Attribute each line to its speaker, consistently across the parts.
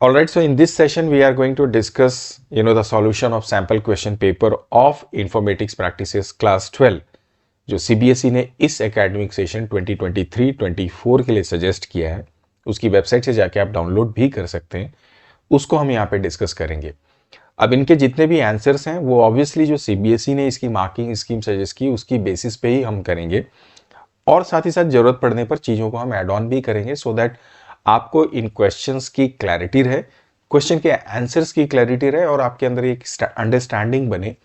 Speaker 1: All right, so in this session we are going to discuss, the solution of sample question paper of Informatics Practices Class 12 जो CBSE ने इस academic session 2023-24 के लिए suggest किया है, उसकी website से जाके आप डाउनलोड भी कर सकते हैं। उसको हम यहाँ पे डिस्कस करेंगे। अब इनके जितने भी आंसर्स हैं वो ऑब्वियसली जो CBSE ने इसकी मार्किंग स्कीम सजेस्ट की उसकी बेसिस पे ही हम करेंगे, और साथ ही साथ जरूरत पड़ने पर चीज़ों को हम ऐड ऑन भी करेंगे सो दैट आपको इन क्वेश्चंस की क्लैरिटी रहे, क्वेश्चन के आंसर्स की क्लैरिटी रहे और आपके अंदर एक अंडरस्टैंडिंग बने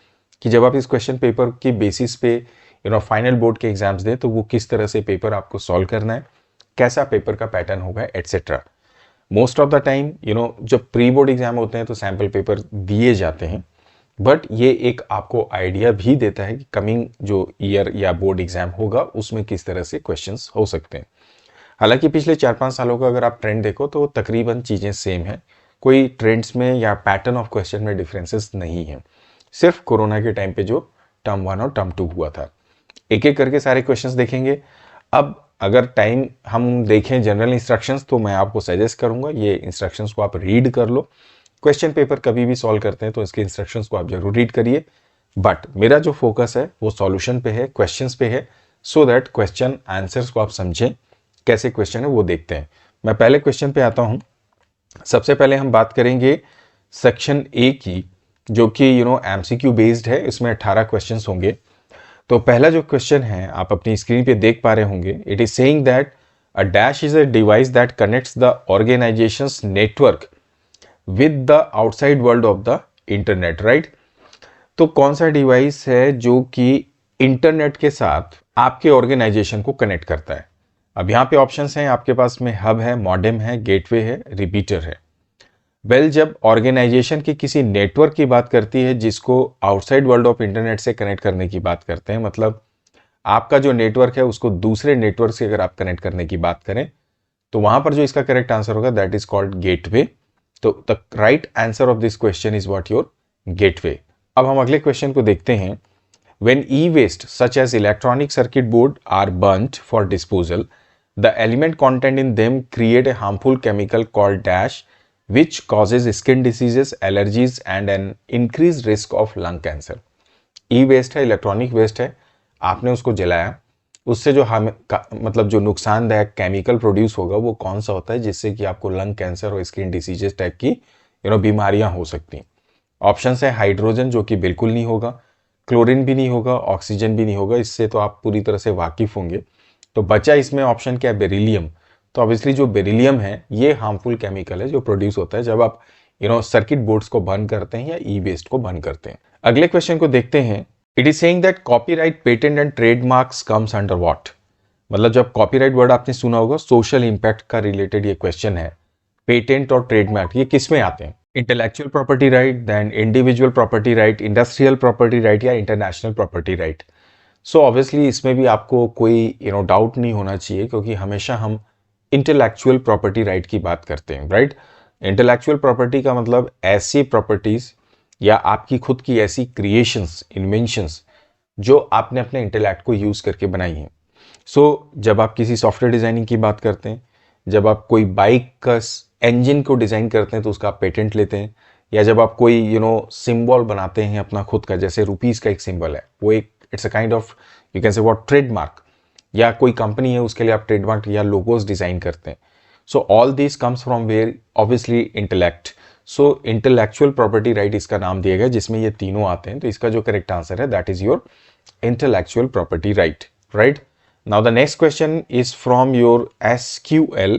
Speaker 1: कि जब आप इस क्वेश्चन पेपर की बेसिस पे फाइनल बोर्ड के एग्जाम्स दें तो वो किस तरह से पेपर आपको सॉल्व करना है, कैसा पेपर का पैटर्न होगा, etcetera. Most of the time जब प्री बोर्ड एग्जाम होते हैं तो सैम्पल पेपर दिए जाते हैं, बट ये एक आपको आइडिया भी देता है कि कमिंग जो ईयर या बोर्ड एग्जाम होगा उसमें किस तरह से क्वेश्चंस हो सकते हैं। हालांकि पिछले 4-5 सालों का अगर आप ट्रेंड देखो तो तकरीबन चीज़ें सेम हैं, कोई ट्रेंड्स में या पैटर्न ऑफ क्वेश्चन में डिफरेंसेस नहीं है। सिर्फ कोरोना के टाइम पे जो टर्म 1 और टर्म 2 हुआ था, एक एक करके सारे क्वेश्चंस देखेंगे। अब अगर टाइम हम देखें जनरल इंस्ट्रक्शंस तो मैं आपको सजेस्ट करूंगा ये इंस्ट्रक्शंस को आप रीड कर लो। क्वेश्चन पेपर कभी भी सॉल्व करते हैं तो इसके इंस्ट्रक्शंस को आप जरूर रीड करिए, बट मेरा जो फोकस है वो सॉल्यूशन पे है, क्वेश्चंस पे है, सो दैट क्वेश्चन आंसर्स को आप समझें कैसे क्वेश्चन है वो देखते हैं। मैं पहले क्वेश्चन पे आता हूं। सबसे पहले हम बात करेंगे सेक्शन ए की, जो कि एमसीक्यू बेस्ड है। इसमें 18 क्वेश्चंस होंगे। तो पहला जो क्वेश्चन है आप अपनी स्क्रीन पे देख पा रहे होंगे, it is saying that a dash is a device that connects the organisations network with the outside world of the internet, right. तो कौन सा डिवाइस है जो कि इंटरनेट के साथ आपके ऑर्गेनाइजेशन को कनेक्ट करता है। अब यहाँ पे ऑप्शंस हैं आपके पास में, हब है, मॉडेम है, गेटवे है, रिपीटर है। वेल, जब ऑर्गेनाइजेशन की किसी नेटवर्क की बात करती है जिसको आउटसाइड वर्ल्ड ऑफ इंटरनेट से कनेक्ट करने की बात करते हैं, मतलब आपका जो नेटवर्क है उसको दूसरे नेटवर्क से अगर आप कनेक्ट करने की बात करें तो वहां पर जो इसका करेक्ट आंसर होगा दैट इज कॉल्ड गेटवे। तो the right answer of this question is what your gateway. अब हम अगले क्वेश्चन को देखते हैं। When e-waste such as electronic circuit board are burnt for disposal, the element content in them create a harmful chemical called dash, which causes skin diseases, allergies and an increased risk of lung cancer. E-waste है, electronic waste है, आपने उसको जलाया, उससे जो मतलब जो नुकसानदायक केमिकल प्रोड्यूस होगा वो कौन सा होता है जिससे कि आपको लंग कैंसर और स्किन डिसीजेस टाइप की बीमारियां हो सकती। ऑप्शन है हाइड्रोजन जो कि बिल्कुल नहीं होगा, क्लोरीन भी नहीं होगा, ऑक्सीजन भी नहीं होगा, इससे तो आप पूरी तरह से वाकिफ होंगे। तो बचा इसमें ऑप्शन क्या है, बेरिलियम। तो ऑब्वियसली जो बेरिलियम है ये हार्मफुल केमिकल है जो प्रोड्यूस होता है जब आप सर्किट बोर्ड्स को बर्न करते हैं या ई वेस्ट को बर्न करते हैं। अगले क्वेश्चन को देखते हैं। It is saying that copyright, patent and trademarks comes under what. मतलब जब कॉपीराइट वर्ड आपने सुना होगा, सोशल इंपैक्ट का रिलेटेड ये क्वेश्चन है। पेटेंट और ट्रेडमार्क ये किस में आते हैं, intellectual property right, then individual property right, industrial property right या international property right. So obviously इसमें भी आपको कोई डाउट नहीं होना चाहिए क्योंकि हमेशा हम इंटेलेक्चुअल प्रॉपर्टी राइट की बात करते हैं, राइट। इंटेलेक्चुअल प्रॉपर्टी का मतलब ऐसी प्रॉपर्टीज या आपकी खुद की ऐसी क्रिएशंस, इन्वेंशंस जो आपने अपने इंटेलेक्ट को यूज करके बनाई हैं। सो जब आप किसी सॉफ्टवेयर डिजाइनिंग की बात करते हैं, जब आप कोई बाइक का इंजन को डिजाइन करते हैं तो उसका आप पेटेंट लेते हैं, या जब आप कोई सिंबल बनाते हैं अपना खुद का, जैसे रुपीस का एक सिंबल है, वो एक it's a kind of you can से व्हाट ट्रेडमार्क, या कोई कंपनी है उसके लिए आप ट्रेडमार्क या लोगोस डिजाइन करते हैं। So all this comes from where, obviously intellect. So intellectual property right इसका नाम दिया गया जिसमें ये तीनों आते हैं। तो इसका जो करेक्ट आंसर है that is your intellectual property right, right. Now the next question is from your SQL।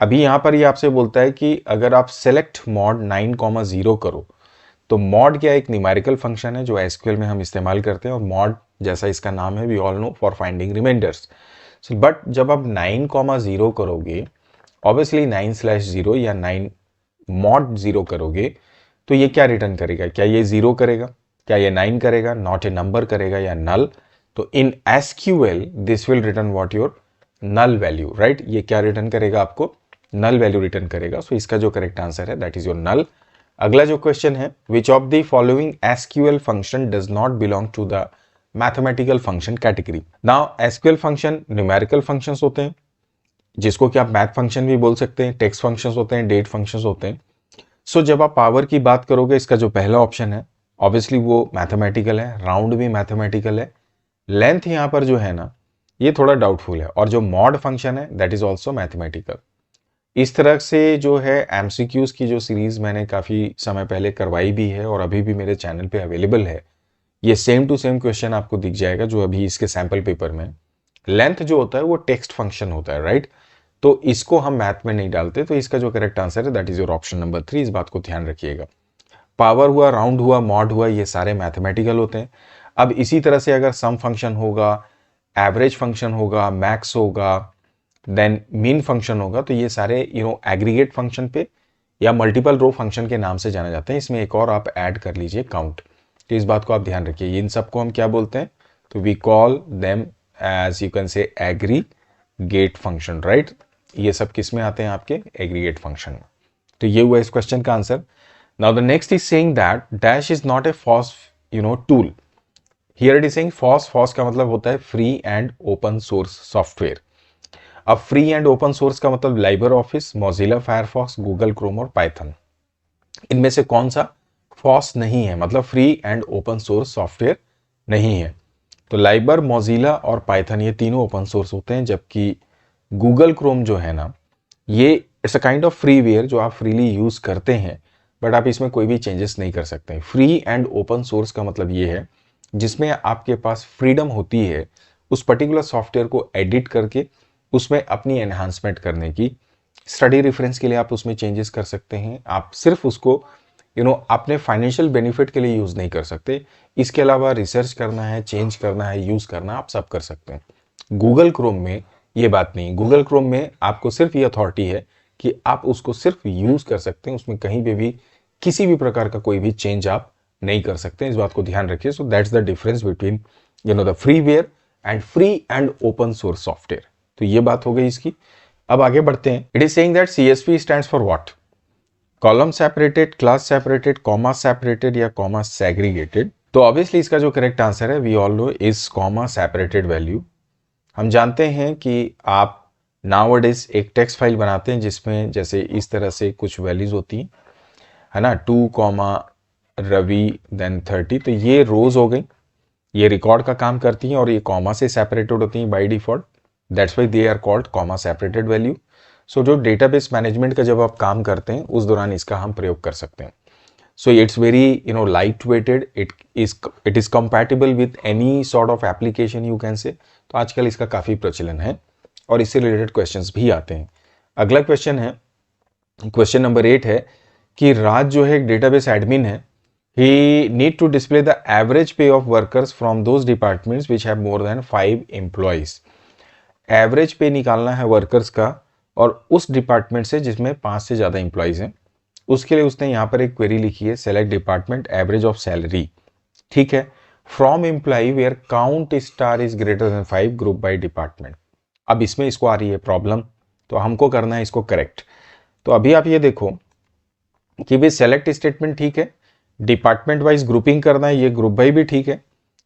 Speaker 1: अभी यहां पर ये आपसे बोलता है कि अगर आप सेलेक्ट मॉड 9,0 करो, तो मॉड क्या एक न्यूमेरिकल फंक्शन है जो SQL में हम इस्तेमाल करते हैं, और मॉड जैसा इसका नाम है we all know for finding reminders. But जब आप 9,0 करोगे, ऑब्वियसली 9/0 या 9 मॉड 0 करोगे तो ये क्या रिटर्न करेगा, क्या ये 0 करेगा, क्या ये 9 करेगा, नॉट ए नंबर करेगा या नल। तो in SQL this will return what your null value, right. ये क्या रिटर्न करेगा, आपको नल वैल्यू रिटर्न करेगा। सो इसका जो करेक्ट आंसर है दैट इज योर नल। अगला जो क्वेश्चन है, which of the following SQL function does not belong to the mathematical function category. Now SQL function numerical functions होते हैं जिसको कि आप मैथ फंक्शन भी बोल सकते हैं, टेक्स्ट फंक्शंस होते हैं, डेट फंक्शंस होते हैं। सो जब आप पावर की बात करोगे, इसका जो पहला ऑप्शन है ऑब्वियसली वो मैथमेटिकल है, राउंड भी मैथमेटिकल है, लेंथ यहाँ पर जो है ना ये थोड़ा डाउटफुल है, और जो मॉड फंक्शन है दैट इज ऑल्सो मैथमेटिकल। इस तरह से जो है एमसीक्यूज की जो सीरीज मैंने काफ़ी समय पहले करवाई भी है और अभी भी मेरे चैनल पे अवेलेबल है, ये सेम टू सेम क्वेश्चन आपको दिख जाएगा जो अभी इसके सैम्पल पेपर में। लेंथ जो होता है वो टेक्स्ट फंक्शन होता है, राइट? तो इसको हम मैथ में नहीं डालते, तो इसका जो करेक्ट आंसर है that is your option number 3। इस बात को ध्यान रखिएगा। पावर हुआ, राउंड हुआ, मॉड हुआ, ये सारे मैथमेटिकल होते हैं। अब इसी तरह से अगर सम फंक्शन होगा, एवरेज फंक्शन होगा, मैक्स होगा, देन मीन फंक्शन होगा, तो ये सारे एग्रीगेट फंक्शन पे या मल्टीपल रो फंक्शन के नाम से जाने जाते हैं। इसमें एक और आप ऐड कर लीजिए, काउंट। तो इस बात को आप ध्यान रखिए। इन सबको हम क्या बोलते हैं? तो we call them as you can say aggregate function, right? ये सब किस में आते हैं? आपके एग्रीगेट फंक्शन में। तो ये हुआ इस क्वेश्चन का answer. Now the next is saying that dash is not a FOSS tool. Here it is saying FOSS. FOSS का मतलब होता है free and open source software. अब फ्री एंड ओपन सोर्स का मतलब LibreOffice, Mozilla Firefox, Google Chrome और Python. इनमें से कौन सा फॉस नहीं है, मतलब free and open source software नहीं है? तो लाइबर, मोजिला और पाइथन ये तीनों ओपन सोर्स होते हैं, जबकि गूगल क्रोम जो है ना ये it's a kind of freeware जो आप फ्रीली यूज करते हैं, बट आप इसमें कोई भी चेंजेस नहीं कर सकते। फ्री एंड ओपन सोर्स का मतलब ये है जिसमें आपके पास फ्रीडम होती है उस पर्टिकुलर सॉफ्टवेयर को एडिट करके उसमें अपनी एनहांसमेंट करने की। स्टडी रेफरेंस के लिए आप उसमें चेंजेस कर सकते हैं, आप सिर्फ उसको अपने फाइनेंशियल बेनिफिट के लिए यूज़ नहीं कर सकते। इसके अलावा रिसर्च करना है, चेंज करना है, यूज़ करना, आप सब कर सकते हैं। गूगल क्रोम में ये बात नहीं। गूगल क्रोम में आपको सिर्फ ये अथॉरिटी है कि आप उसको सिर्फ यूज़ कर सकते हैं, उसमें कहीं पे भी किसी भी प्रकार का कोई भी चेंज आप नहीं कर सकते। इस बात को ध्यान रखिए। So that's the difference between the freeware and free and open source software. तो ये बात हो गई इसकी। अब आगे बढ़ते हैं। It is saying that CSV stands for what? Column separated, class separated, comma separated या कॉमा सेग्रीगेटेड? तो ऑब्वियसली इसका जो करेक्ट आंसर है we all know is comma separated value. हम जानते हैं कि आप नाउअडेज एक टेक्स्ट फाइल बनाते हैं जिसमें जैसे इस तरह से कुछ वैल्यूज होती हैं, है ना, 2, रवि देन 30। तो ये रोज हो गई, ये रिकॉर्ड का काम करती हैं और ये कॉमा से सेपरेटेड होती हैं by default. That's why they are called comma separated value. So जो डेटाबेस मैनेजमेंट का जब आप काम करते हैं उस दौरान इसका हम प्रयोग कर सकते हैं। So it's very light weighted, it is compatible with any sort of application you can say. तो आजकल इसका काफ़ी प्रचलन है और इससे रिलेटेड क्वेश्चंस भी आते हैं। अगला क्वेश्चन है, क्वेश्चन नंबर 8 है कि राज जो है एक डेटाबेस एडमिन है। He need to display the average pay of workers from those departments which have more than 5 employees. Average pay निकालना है वर्कर्स का और उस डिपार्टमेंट से जिसमें 5 से ज़्यादा एम्प्लॉयज हैं। उसके लिए उसने यहाँ पर एक क्वेरी लिखी है, select department average of salary, ठीक है, from employ where count star is greater than 5 group by department. अब इसमें इसको आ रही है प्रॉब्लम, तो हमको करना है इसको करेक्ट। तो अभी आप ये देखो कि भाई सेलेक्ट स्टेटमेंट ठीक है, डिपार्टमेंट वाइज ग्रुपिंग करना है, ये ग्रुप बाई भी ठीक है,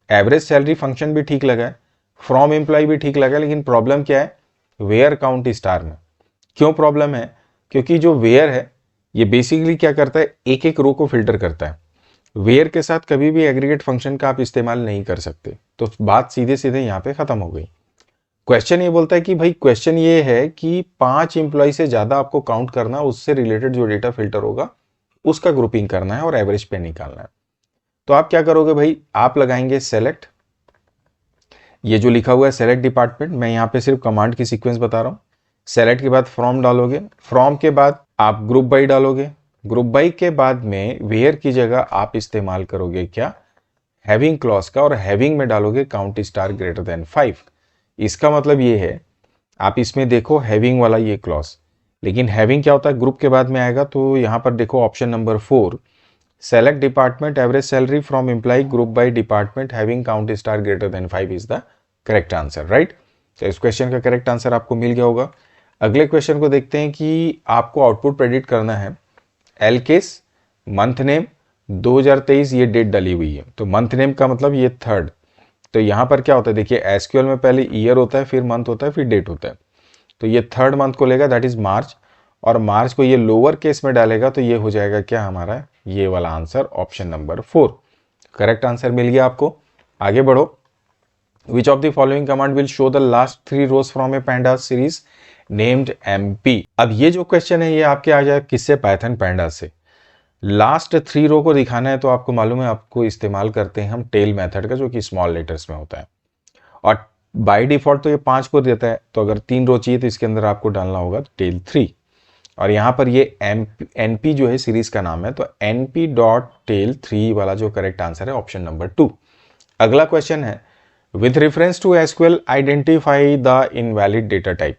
Speaker 1: एवरेज सैलरी फंक्शन भी ठीक लगा है, फ्रॉम एम्प्लॉय भी ठीक लगा है, लेकिन प्रॉब्लम क्या है? वेयर काउंट स्टार में। क्यों प्रॉब्लम है? क्योंकि जो वेयर है ये बेसिकली क्या करता है, एक एक रो को फिल्टर करता है। वेयर के साथ कभी भी एग्रीगेट फंक्शन का आप इस्तेमाल नहीं कर सकते। तो बात सीधे सीधे यहाँ पे खत्म हो गई। क्वेश्चन ये बोलता है कि भाई क्वेश्चन ये है कि 5 एम्प्लॉय से ज्यादा आपको काउंट करना, उससे रिलेटेड जो डेटा फिल्टर होगा उसका ग्रुपिंग करना है और एवरेज पे निकालना है। तो आप क्या करोगे भाई? आप लगाएंगे सेलेक्ट, ये जो लिखा हुआ है सेलेक्ट डिपार्टमेंट, मैं यहाँ पे सिर्फ कमांड की सीक्वेंस बता रहा हूँ। सेलेक्ट के बाद फ्रॉम डालोगे, फ्रॉम के बाद आप ग्रुप बाई डालोगे, ग्रुप बाई के बाद में वेयर की जगह आप इस्तेमाल करोगे क्या? हैविंग क्लॉज का, और हैविंग में डालोगे काउंट स्टार ग्रेटर देन 5। इसका मतलब ये है, आप इसमें देखो हैविंग वाला ये क्लॉज, लेकिन हैविंग क्या होता है? ग्रुप के बाद में आएगा। तो यहाँ पर देखो option number 4, select department average salary from employ group by department having count star greater than 5 is the correct answer, right? तो इस क्वेश्चन का करेक्ट आंसर आपको मिल गया होगा। अगले क्वेश्चन को देखते हैं कि आपको आउटपुट प्रेडिक्ट करना है। एल केस, मंथ नेम 2023, ये डेट डली हुई है, तो मंथ नेम का मतलब ये 3rd। तो यहाँ पर क्या होता है, देखिए एसक्यूएल में पहले ईयर होता है, फिर मंथ होता है, फिर डेट होता है। तो ये 3rd मंथ को लेगा, दैट इज मार्च, और मार्च को ये लोअर केस में डालेगा तो ये हो जाएगा क्या हमारा, ये वाला answer option number 4। Correct answer मिल गया आपको। आगे बढ़ो। Which of the following command will show the last 3 rows from a pandas series named MP। अब ये जो क्वेश्चन है ये आपके आ जाए किससे, पाइथन pandas से। लास्ट 3 रो को दिखाना है तो आपको मालूम है आपको इस्तेमाल करते हैं हम टेल मेथड का, जो कि स्मॉल लेटर्स में होता है, और बाय डिफॉल्ट तो ये 5 को देता है, तो अगर 3 रो चाहिए तो इसके अंदर आपको डालना होगा टेल 3, और यहाँ पर ये NP जो है सीरीज का नाम है, तो NP.tail3 वाला जो करेक्ट आंसर है ऑप्शन नंबर 2। अगला क्वेश्चन है with reference to SQL identify the invalid data type.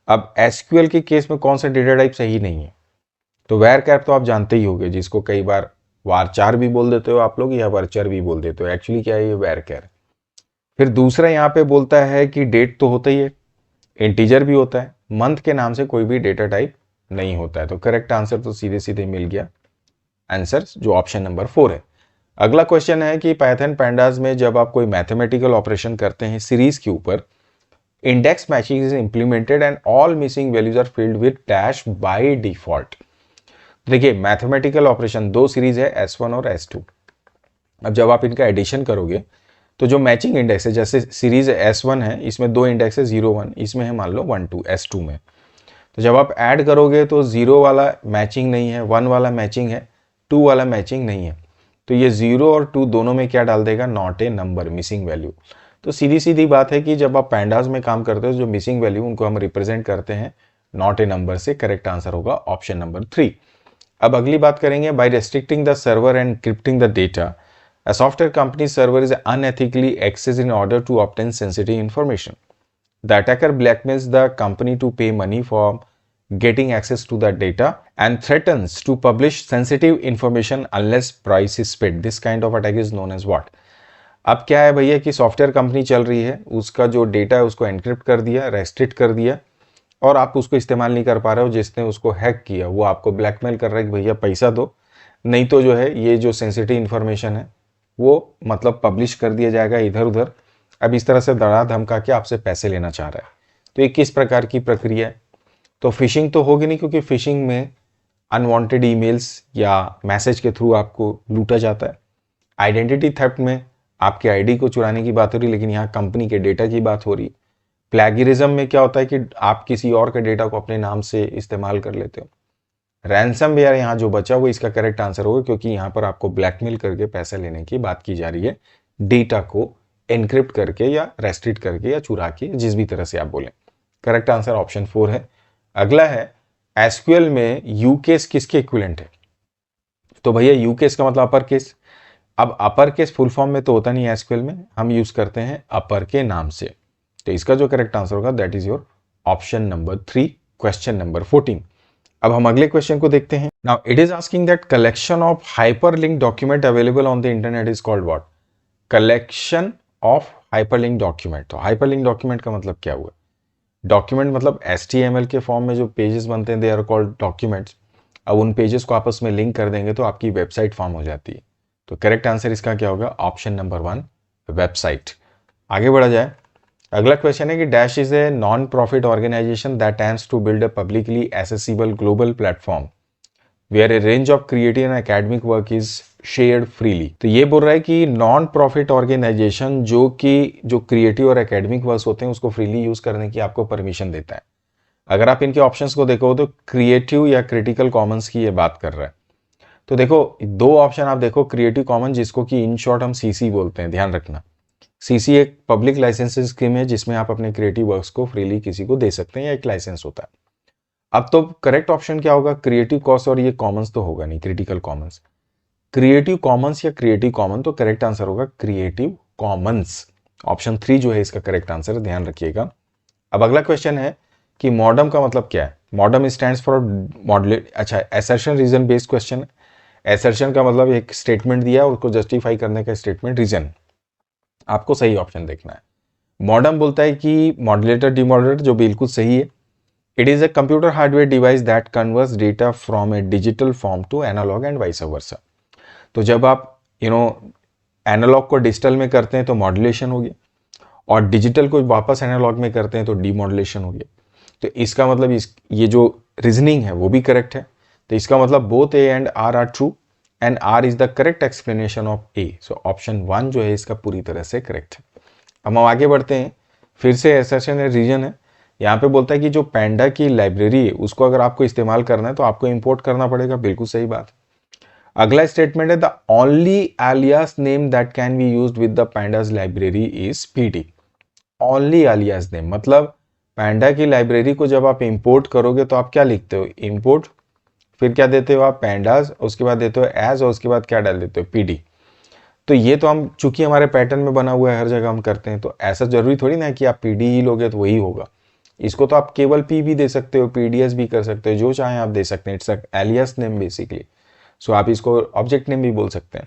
Speaker 1: अब SQL के केस में कौन सा डेटा टाइप सही नहीं है, तो वेर कैप तो आप जानते ही होंगे, जिसको कई बार वारचार भी बोल देते हो आप लोग या वर्चर भी बोल देते हो, एक्चुअली क्या है ये वेर कैप। फिर दूसरा यहाँ पे बोलता है कि डेट तो होता ही है, इंटीजर भी होता है, मंथ के नाम से कोई भी डेटा टाइप नहीं होता है, तो करेक्ट आंसर तो सीधे सीधे मिल गया आंसर जो ऑप्शन नंबर 4 है। अगला क्वेश्चन है कि पाइथन pandas में जब आप कोई मैथमेटिकल ऑपरेशन करते हैं सीरीज के ऊपर, index matching is implemented and all missing values are filled with dash by default. देखिए मैथमेटिकल ऑपरेशन 2 सीरीज है S1 और S2। अब जब आप इनका एडिशन करोगे तो जो मैचिंग इंडेक्स है, जैसे सीरीज S1 है इसमें 2 इंडेक्स है 0 1, इसमें है मान लो 1 2 S2 में, तो जब आप ऐड करोगे तो 0 वाला मैचिंग नहीं है, 1 वाला मैचिंग है, 2 वाला मैचिंग नहीं है, तो ये 0 और 2 दोनों में क्या डाल देगा, not a number, missing value. तो सीधी सीधी बात है कि जब आप पैंडास में काम करते हो जो मिसिंग वैल्यू उनको हम रिप्रेजेंट करते हैं नॉट ए नंबर से। करेक्ट आंसर होगा ऑप्शन नंबर 3। अब अगली बात करेंगे, by restricting the server and encrypting the data a software company's server is unethically accessed in order to obtain sensitive information. The attacker blackmails the company to pay money for getting access to the data and threatens to publish sensitive information unless price is paid. This kind of attack is known as what? अब क्या है भैया कि software company चल रही है, उसका जो डेटा है उसको एनक्रिप्ट कर दिया, रेस्ट्रिक्ट कर दिया, और आप उसको इस्तेमाल नहीं कर पा रहे हो। जिसने उसको हैक किया वो आपको ब्लैकमेल कर रहा है कि भैया पैसा दो, नहीं तो जो है ये जो सेंसिटिव इन्फॉर्मेशन है वो मतलब पब्लिश कर दिया जाएगा इधर उधर। अब इस तरह से डरा धमका के आपसे पैसे लेना चाह रहा है, तो ये किस प्रकार की प्रक्रिया है? तो फिशिंग तो होगी नहीं, क्योंकि फिशिंग में अनवांटेड ईमेल्स या मैसेज के थ्रू आपको लूटा जाता है। आइडेंटिटी थेफ्ट में आपके आईडी को चुराने की बात हो रही है, लेकिन यहाँ कंपनी के डेटा की बात हो रही है। प्लैगियरिज्म में क्या होता है कि आप किसी और के डेटा को अपने नाम से इस्तेमाल कर लेते हो। रैंसमवेयर यहाँ जो बचा वो इसका करेक्ट आंसर होगा, क्योंकि यहाँ पर आपको ब्लैकमेल करके पैसे लेने की बात की जा रही है, डेटा को एनक्रिप्ट करके या रेस्ट्रिक्ट करके या चुरा के, जिस भी तरह से आप बोलें। करेक्ट आंसर ऑप्शन 4 है। अगला है एसक्यूएल में यू केस किसके इक्विवेलेंट है? तो भैया यू केस का मतलब अपर केस। अब अपर केस फुल फॉर्म में तो होता नहीं है एसक्यूएल में, हम यूज करते हैं अपर के नाम से, तो इसका जो करेक्ट आंसर होगा that is your option number 3, question number 14। अब हम अगले क्वेश्चन को देखते हैं। Now it is asking that collection of hyperlink document available on the internet is called what? Collection of hyperlink document. तो हाइपरलिंक डॉक्यूमेंट का मतलब क्या हुआ? डॉक्यूमेंट मतलब HTML के फॉर्म में जो पेजेस बनते हैं दे आर कॉल्ड डॉक्यूमेंट्स। अब उन पेजेस को आपस में लिंक कर देंगे तो आपकी वेबसाइट फॉर्म हो जाती है। तो करेक्ट आंसर इसका क्या होगा? Option number 1, website. आगे बढ़ा जाए। अगला क्वेश्चन है कि dash is a non profit organisation that aims to build a publicly accessible global platform where a range of creative and academic work is shared freely. तो ये बोल रहा है कि नॉन प्रॉफिट ऑर्गेनाइजेशन जो क्रिएटिव और एकेडमिक वर्क होते हैं उसको फ्रीली यूज करने की आपको परमिशन देता है। अगर आप इनके ऑप्शंस को देखो तो क्रिएटिव या क्रिटिकल कॉमन्स की ये बात कर रहा है। तो देखो 2 ऑप्शन आप देखो, क्रिएटिव कॉमन जिसको कि इन शॉर्ट हम CC बोलते हैं, ध्यान रखना। CC एक पब्लिक लाइसेंसिंग स्कीम है जिसमें आप अपने क्रिएटिव वर्क्स को फ्रीली किसी को दे सकते हैं, या एक लाइसेंस होता है। अब तो करेक्ट ऑप्शन क्या होगा? क्रिएटिव कॉस्ट, और ये कॉमन्स तो होगा नहीं, क्रिटिकल कॉमन्स। क्रिएटिव कॉमन्स या क्रिएटिव कॉमन, तो करेक्ट आंसर होगा क्रिएटिव कॉमन्स। ऑप्शन 3 जो है इसका करेक्ट आंसर, ध्यान रखिएगा। अब अगला क्वेश्चन है कि मॉडम का मतलब क्या है? मॉडम स्टैंड्स फॉर मॉडलेट, अच्छा एसर्शन रीजन बेस्ड क्वेश्चन है। एसर्शन का मतलब एक स्टेटमेंट दिया और उसको जस्टिफाई करने का स्टेटमेंट रीजन, आपको सही ऑप्शन देखना है। मॉडम बोलता है कि मॉड्यूलेटर डिमॉड्यूलेटर, जो बिल्कुल सही है। It is a computer hardware device that converts data from a digital form to analog and vice versa. तो जब आप एनालॉग को डिजिटल में करते हैं तो मॉड्यूलेशन हो गया, और डिजिटल को वापस एनालॉग में करते हैं तो डीमॉड्यूलेशन हो गया। तो इसका मतलब ये जो रीजनिंग है वो भी करेक्ट है। तो इसका मतलब both A and R are true and R is the correct explanation of A. So option 1 जो है इसका पूरी तरह से करेक्ट है। अब हम आगे बढ़ते हैं, फिर से असर्शन है, रीजन है। यहाँ पे बोलता है कि जो पैंडा की लाइब्रेरी है उसको अगर आपको इस्तेमाल करना है तो आपको इंपोर्ट करना पड़ेगा, बिल्कुल सही बात। अगला स्टेटमेंट है the only alias name that can be used with the pandas library is PD. Only alias name मतलब पैंडा की लाइब्रेरी को जब आप इंपोर्ट करोगे तो आप क्या लिखते हो, इंपोर्ट, फिर क्या देते हो आप, पैंडाज, उसके बाद देते हो एज, और उसके बाद क्या डाल देते हो, पीडी। तो ये तो हम चूंकि हमारे पैटर्न में बना हुआ है, हर जगह हम करते हैं, तो ऐसा जरूरी थोड़ी ना है कि आप पीडी ही लोगे तो वही होगा। इसको तो आप केवल पी भी दे सकते हो, पीडीएस भी कर सकते हो, जो चाहे आप दे सकते हैं। It's alias name basically. So आप इसको ऑब्जेक्ट नेम भी बोल सकते हैं।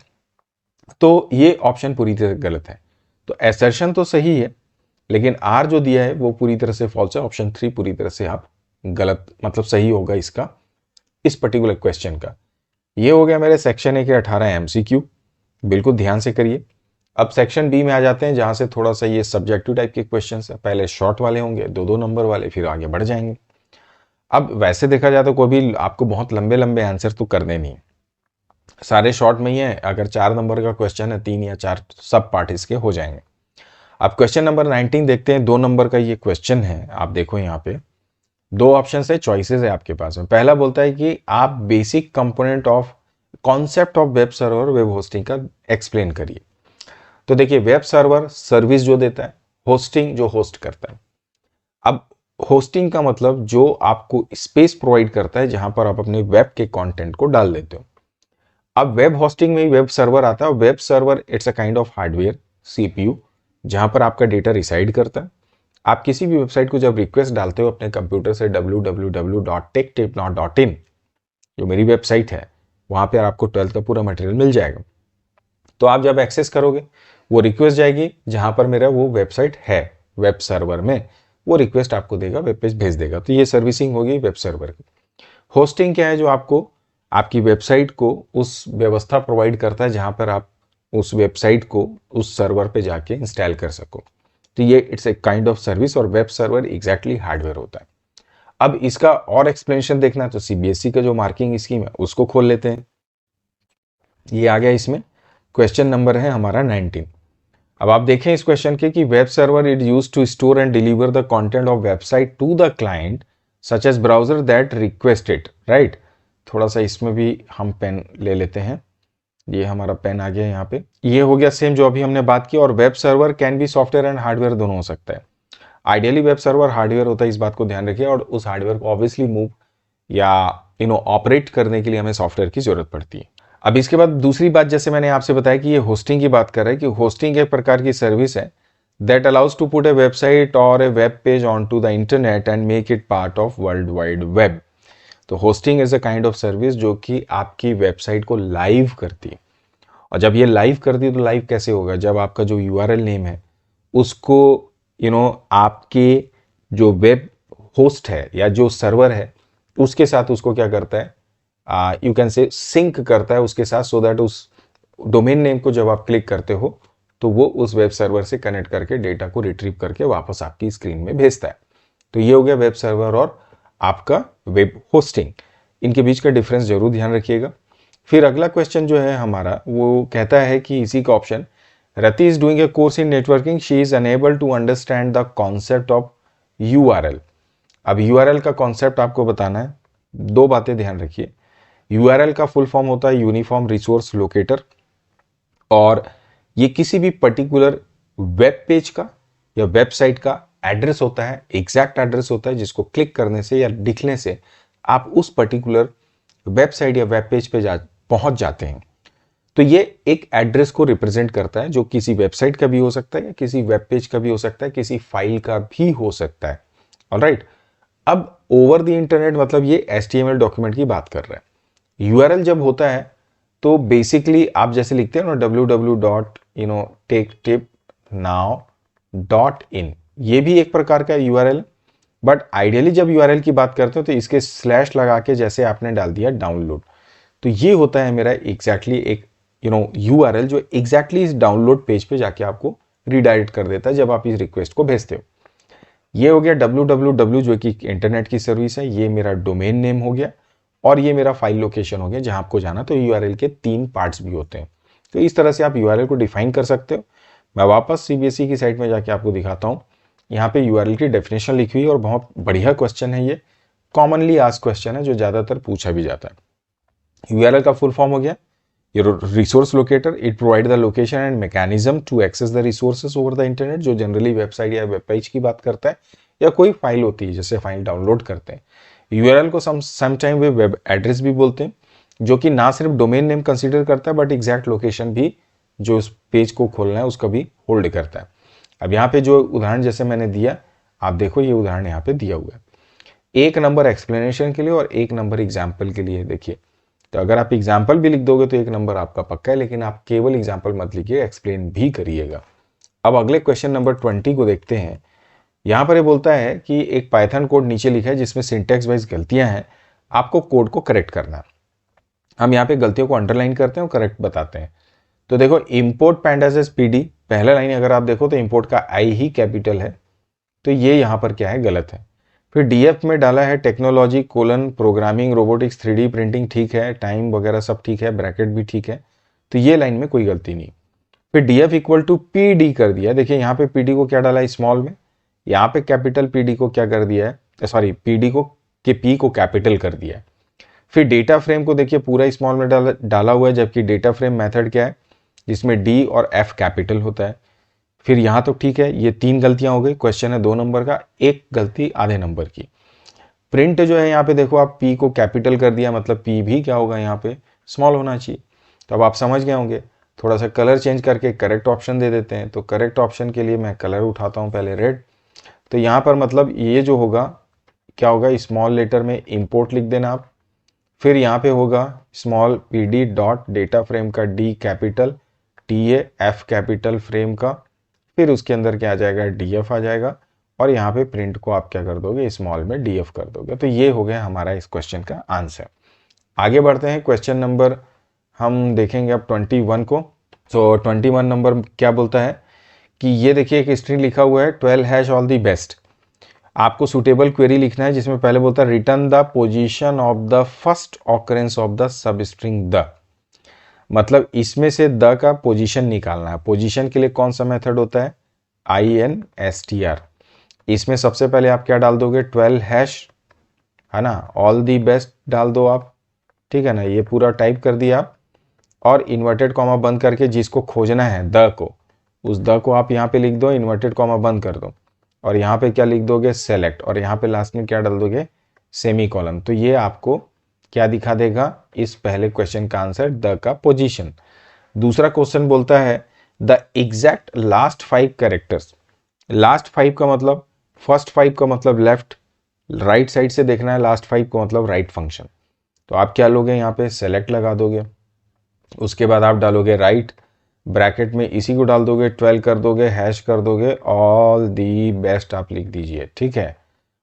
Speaker 1: तो ये ऑप्शन पूरी तरह गलत है। तो एसर्शन तो सही है, लेकिन आर जो दिया है वो पूरी तरह से फॉल्स है। ऑप्शन 3 पूरी तरह से आप गलत, मतलब सही होगा इसका, इस पर्टिकुलर क्वेश्चन का। ये हो गया मेरे सेक्शन ए के 18 एमसीक्यू, बिल्कुल ध्यान से करिए। अब सेक्शन बी में आ जाते हैं, जहां से थोड़ा सा ये सब्जेक्टिव टाइप के क्वेश्चन है। पहले शॉर्ट वाले होंगे, 2-2 नंबर वाले, फिर आगे बढ़ जाएंगे। अब वैसे देखा जाए तो कोई भी आपको बहुत लंबे लंबे आंसर तो करने नहीं, सारे शॉर्ट में ही है। अगर 4 नंबर का क्वेश्चन है, 3 या 4 सब पार्ट इसके हो जाएंगे। अब क्वेश्चन नंबर 19 देखते हैं। 2 नंबर का ये क्वेश्चन है। आप देखो यहाँ पे 2 ऑप्शन है, चॉइसेस है आपके पास में। पहला बोलता है कि आप basic component of concept of web server web hosting का एक्सप्लेन करिए। तो देखिए, वेब सर्वर सर्विस जो देता है, होस्टिंग जो होस्ट करता है। अब होस्टिंग का मतलब जो आपको स्पेस प्रोवाइड करता है जहां पर आप अपने वेब के कंटेंट को डाल देते हो। अब वेब होस्टिंग में ही वेब सर्वर आता है। Web server it's a kind of hardware, CPU, जहां पर आपका डेटा रिसाइड करता है। आप किसी भी वेबसाइट को जब रिक्वेस्ट डालते हो अपने कंप्यूटर से www.techtipnot.in, जो मेरी वेबसाइट है, वहां पर आपको 12th का पूरा मटेरियल मिल जाएगा। तो आप जब एक्सेस करोगे, वो रिक्वेस्ट जाएगी जहां पर मेरा वो वेबसाइट है, वेब सर्वर में वो रिक्वेस्ट आपको देगा, वेब पेज भेज देगा। तो ये सर्विसिंग होगी वेब सर्वर की। होस्टिंग क्या है, जो आपको आपकी वेबसाइट को उस व्यवस्था प्रोवाइड करता है जहां पर आप उस वेबसाइट को उस सर्वर पे जाके इंस्टॉल कर सको। तो ये it's a kind of service, और वेब सर्वर एग्जैक्टली हार्डवेयर होता है। अब इसका और एक्सप्लेनेशन देखना है तो सीबीएसई का जो मार्किंग स्कीम है उसको खोल लेते हैं। ये आ गया, इसमें क्वेश्चन नंबर है हमारा 19। अब आप देखें इस क्वेश्चन के कि web server is use to store and deliver the content of website to the client such as browser that request it, right. थोड़ा सा इसमें भी हम पेन ले लेते हैं। ये हमारा पेन आ गया यहाँ पे। ये हो गया सेम जो अभी हमने बात की। और web server can be software and hardware दोनों हो सकता है। आइडियली वेब सर्वर हार्डवेयर होता है, इस बात को ध्यान रखिए। और उस हार्डवेयर को ऑब्वियसली मूव या ऑपरेट करने के लिए हमें सॉफ्टवेयर की जरूरत पड़ती है। अब इसके बाद दूसरी बात, जैसे मैंने आपसे बताया कि ये होस्टिंग की बात कर रहा है, कि होस्टिंग एक प्रकार की सर्विस है that allows to put a website और a web page on to the internet and make it part of world wide web. तो hosting is a kind of service जो कि आपकी वेबसाइट को लाइव करती है। और जब ये लाइव करती है तो लाइव कैसे होगा, जब आपका जो यूआरएल नेम है उसको आपके जो वेब होस्ट है या जो सर्वर है उसके साथ उसको क्या करता है, यू कैन से सिंक करता है उसके साथ, सो दैट उस डोमेन नेम को जब आप क्लिक करते हो तो वो उस वेब सर्वर से कनेक्ट करके डेटा को रिट्रीव करके वापस आपकी स्क्रीन में भेजता है। तो ये हो गया वेब सर्वर और आपका वेब होस्टिंग। इनके बीच का डिफरेंस जरूर ध्यान रखिएगा। फिर अगला क्वेश्चन जो है हमारा वो कहता है कि इसी का option, Rati is doing a course in networking, she is unable to understand the concept of URL. अब यूआरएल का कॉन्सेप्ट आपको बताना है। 2 बातें ध्यान रखिए। यूआरएल का फुल फॉर्म होता है यूनिफॉर्म रिसोर्स लोकेटर, और ये किसी भी पर्टिकुलर वेब पेज का या वेबसाइट का एड्रेस होता है, एग्जैक्ट एड्रेस होता है, जिसको क्लिक करने से या लिखने से आप उस पर्टिकुलर वेबसाइट या वेब पेज पे पहुंच जाते हैं। तो ये एक एड्रेस को रिप्रेजेंट करता है, जो किसी वेबसाइट का भी हो सकता है या किसी वेब पेज का भी हो सकता है, किसी फाइल का भी हो सकता है। ऑलराइट। अब ओवर द इंटरनेट मतलब ये HTML डॉक्यूमेंट की बात कर रहा है। यूआरएल जब होता है तो बेसिकली आप जैसे लिखते हैं ना www.techtipnow.in, ये भी एक प्रकार का यूआरएल। बट आइडियली जब यूआरएल की बात करते हो तो इसके स्लैश लगा के जैसे आपने डाल दिया डाउनलोड, तो ये होता है मेरा एग्जैक्टली एक यूआरएल जो एग्जैक्टली इस डाउनलोड पेज पे जाके आपको रिडायरेक्ट कर देता है जब आप इस रिक्वेस्ट को भेजते हो। ये हो गया www जो कि इंटरनेट की सर्विस है, ये मेरा डोमेन नेम हो गया, और ये मेरा फाइल लोकेशन हो गया जहां आपको जाना। तो यूआरएल के 3 पार्ट्स भी होते हैं। तो इस तरह से आप यूआरएल को डिफाइन कर सकते हो। मैं वापस सीबीएसई की साइट में जाके आपको दिखाता हूँ। यहाँ पे यूआरएल की डेफिनेशन लिखी हुई है और बहुत बढ़िया क्वेश्चन है, ये कॉमनली आस्क्ड क्वेश्चन है जो ज्यादातर पूछा भी जाता है। यूआरएल का फुल फॉर्म हो गया your resource locator, it provide the location and mechanism to access the resources over the internet, जो जनरली वेबसाइट या वेब पेज की बात करता है या कोई फाइल होती है जैसे फाइल डाउनलोड करते हैं। यूआरएल को समटाइम वे वेब एड्रेस भी बोलते हैं, जो कि ना सिर्फ डोमेन नेम कंसीडर करता है बट एग्जैक्ट लोकेशन भी जो उस पेज को खोलना है उसका भी होल्ड करता है। अब यहाँ पे जो उदाहरण जैसे मैंने दिया, आप देखो ये उदाहरण यहाँ पे दिया हुआ है, 1 नंबर एक्सप्लेनेशन के लिए और 1 नंबर एग्जाम्पल के लिए। देखिए, तो अगर आप एग्जाम्पल भी लिख दोगे तो 1 नंबर आपका पक्का है, लेकिन आप केवल एग्जाम्पल मत लिखिए, एक्सप्लेन भी करिएगा। अब अगले क्वेश्चन नंबर 20 को देखते हैं। यहाँ पर ये बोलता है कि एक पाइथन कोड नीचे लिखा है जिसमें सिंटेक्स वाइज गलतियां हैं, आपको कोड को करेक्ट करना है। हम यहाँ पे गलतियों को अंडरलाइन करते हैं और करेक्ट बताते हैं। तो देखो, इंपोर्ट पैंडास एज पीडी, पहला लाइन अगर आप देखो तो इंपोर्ट का आई ही कैपिटल है, तो ये यहाँ पर क्या है, गलत है। फिर डीएफ में डाला है technology colon programming robotics 3D printing, ठीक है, टाइम वगैरह सब ठीक है, ब्रैकेट भी ठीक है, तो ये लाइन में कोई गलती नहीं। फिर डीएफ इक्वल टू पीडी कर दिया, देखिए यहाँ पे पीडी को क्या डाला है, स्मॉल में, यहाँ पे कैपिटल पीडी को क्या कर दिया है, सॉरी पीडी को के पी को कैपिटल कर दिया है। फिर डेटा फ्रेम को देखिए पूरा स्मॉल में डाला हुआ है, जबकि डेटा फ्रेम मेथड क्या है जिसमें डी और एफ कैपिटल होता है। फिर यहाँ तो ठीक है, ये 3 गलतियां हो गई, क्वेश्चन है 2 नंबर का, 1 गलती आधे नंबर की। प्रिंट जो है यहाँ पे देखो आप पी को कैपिटल कर दिया, मतलब पी भी क्या होगा यहाँ पे, स्मॉल होना चाहिए। तो अब आप समझ गए होंगे, थोड़ा सा कलर चेंज करके करेक्ट ऑप्शन दे देते हैं। तो करेक्ट ऑप्शन के लिए मैं कलर उठाता हूँ पहले रेड। तो यहाँ पर मतलब ये जो होगा क्या होगा, स्मॉल लेटर में इंपोर्ट लिख देना आप। फिर यहाँ पे होगा small p D dot data frame का D capital, T A F capital frame का, फिर उसके अंदर क्या आ जाएगा, डी एफ आ जाएगा, और यहाँ पे प्रिंट को आप क्या कर दोगे, स्मॉल में डी एफ कर दोगे। तो ये हो गया हमारा इस क्वेश्चन का आंसर। आगे बढ़ते हैं, क्वेश्चन नंबर हम देखेंगे अब 21 को। तो 21 नंबर क्या बोलता है कि ये देखिए एक स्ट्रिंग लिखा हुआ है 12 हैश ऑल दी बेस्ट। आपको सुटेबल क्वेरी लिखना है जिसमें पहले बोलता है return the position of the first occurrence of the sub string the, मतलब इसमें से द का पोजीशन निकालना है। पोजीशन के लिए कौन सा मेथड होता है, INSTR। इसमें सबसे पहले आप क्या डाल दोगे, 12 हैश, है ना, ऑल दी बेस्ट डाल दो आप, ठीक है ना, ये पूरा टाइप कर दिया आप, और इन्वर्टेड कॉमा बंद करके जिसको खोजना है द को, उस द को आप यहाँ पे लिख दो, इन्वर्टेड कॉमा बंद कर दो, और यहाँ पे क्या लिख दोगे, सेलेक्ट, और यहाँ पे लास्ट में क्या डाल दोगे, सेमी कॉलन। तो ये आपको क्या दिखा देगा, इस पहले क्वेश्चन का आंसर द का पोजीशन। दूसरा क्वेश्चन बोलता है the exact last 5 characters. Last 5 का मतलब, फर्स्ट 5 का मतलब लेफ्ट, राइट साइड से देखना है, लास्ट 5 का मतलब राइट फंक्शन। तो आप क्या लोगे, यहाँ पे सेलेक्ट लगा दोगे, उसके बाद आप डालोगे राइट, ब्रैकेट में इसी को डाल दोगे, 12 कर दोगे, हैश कर दोगे, ऑल दी बेस्ट आप लिख दीजिए, ठीक है।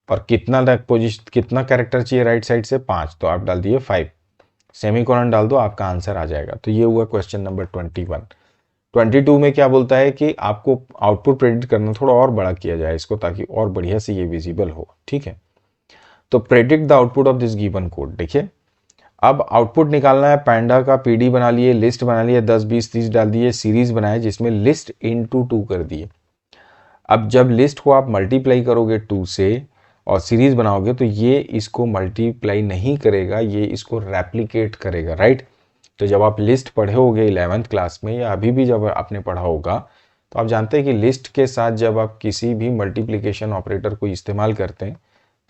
Speaker 1: और कितना पोजीशन, कितना कैरेक्टर चाहिए राइट साइड से, 5, तो आप डाल दिए 5, सेमीकोलन डाल दो, आपका आंसर आ जाएगा। तो ये हुआ क्वेश्चन नंबर 21। 22 में क्या बोलता है कि आपको आउटपुट प्रेडिक्ट करना थोड़ा और बड़ा किया जाए इसको, ताकि और बढ़िया से ये विजिबल हो, ठीक है। तो predict the output of this given code. देखिए, अब आउटपुट निकालना है, पैंडा का पीडी बना लिए, लिस्ट बना लिए, 10 20 30 डाल दिए, सीरीज बनाए जिसमें लिस्ट इनटू 2 कर दिए। अब जब लिस्ट को आप मल्टीप्लाई करोगे 2 से और सीरीज बनाओगे तो ये इसको मल्टीप्लाई नहीं करेगा, ये इसको रेप्लिकेट करेगा, राइट। तो जब आप लिस्ट पढ़े होगे 11th क्लास में, या अभी भी जब आपने पढ़ा होगा, तो आप जानते हैं कि लिस्ट के साथ जब आप किसी भी मल्टीप्लिकेशन ऑपरेटर को इस्तेमाल करते हैं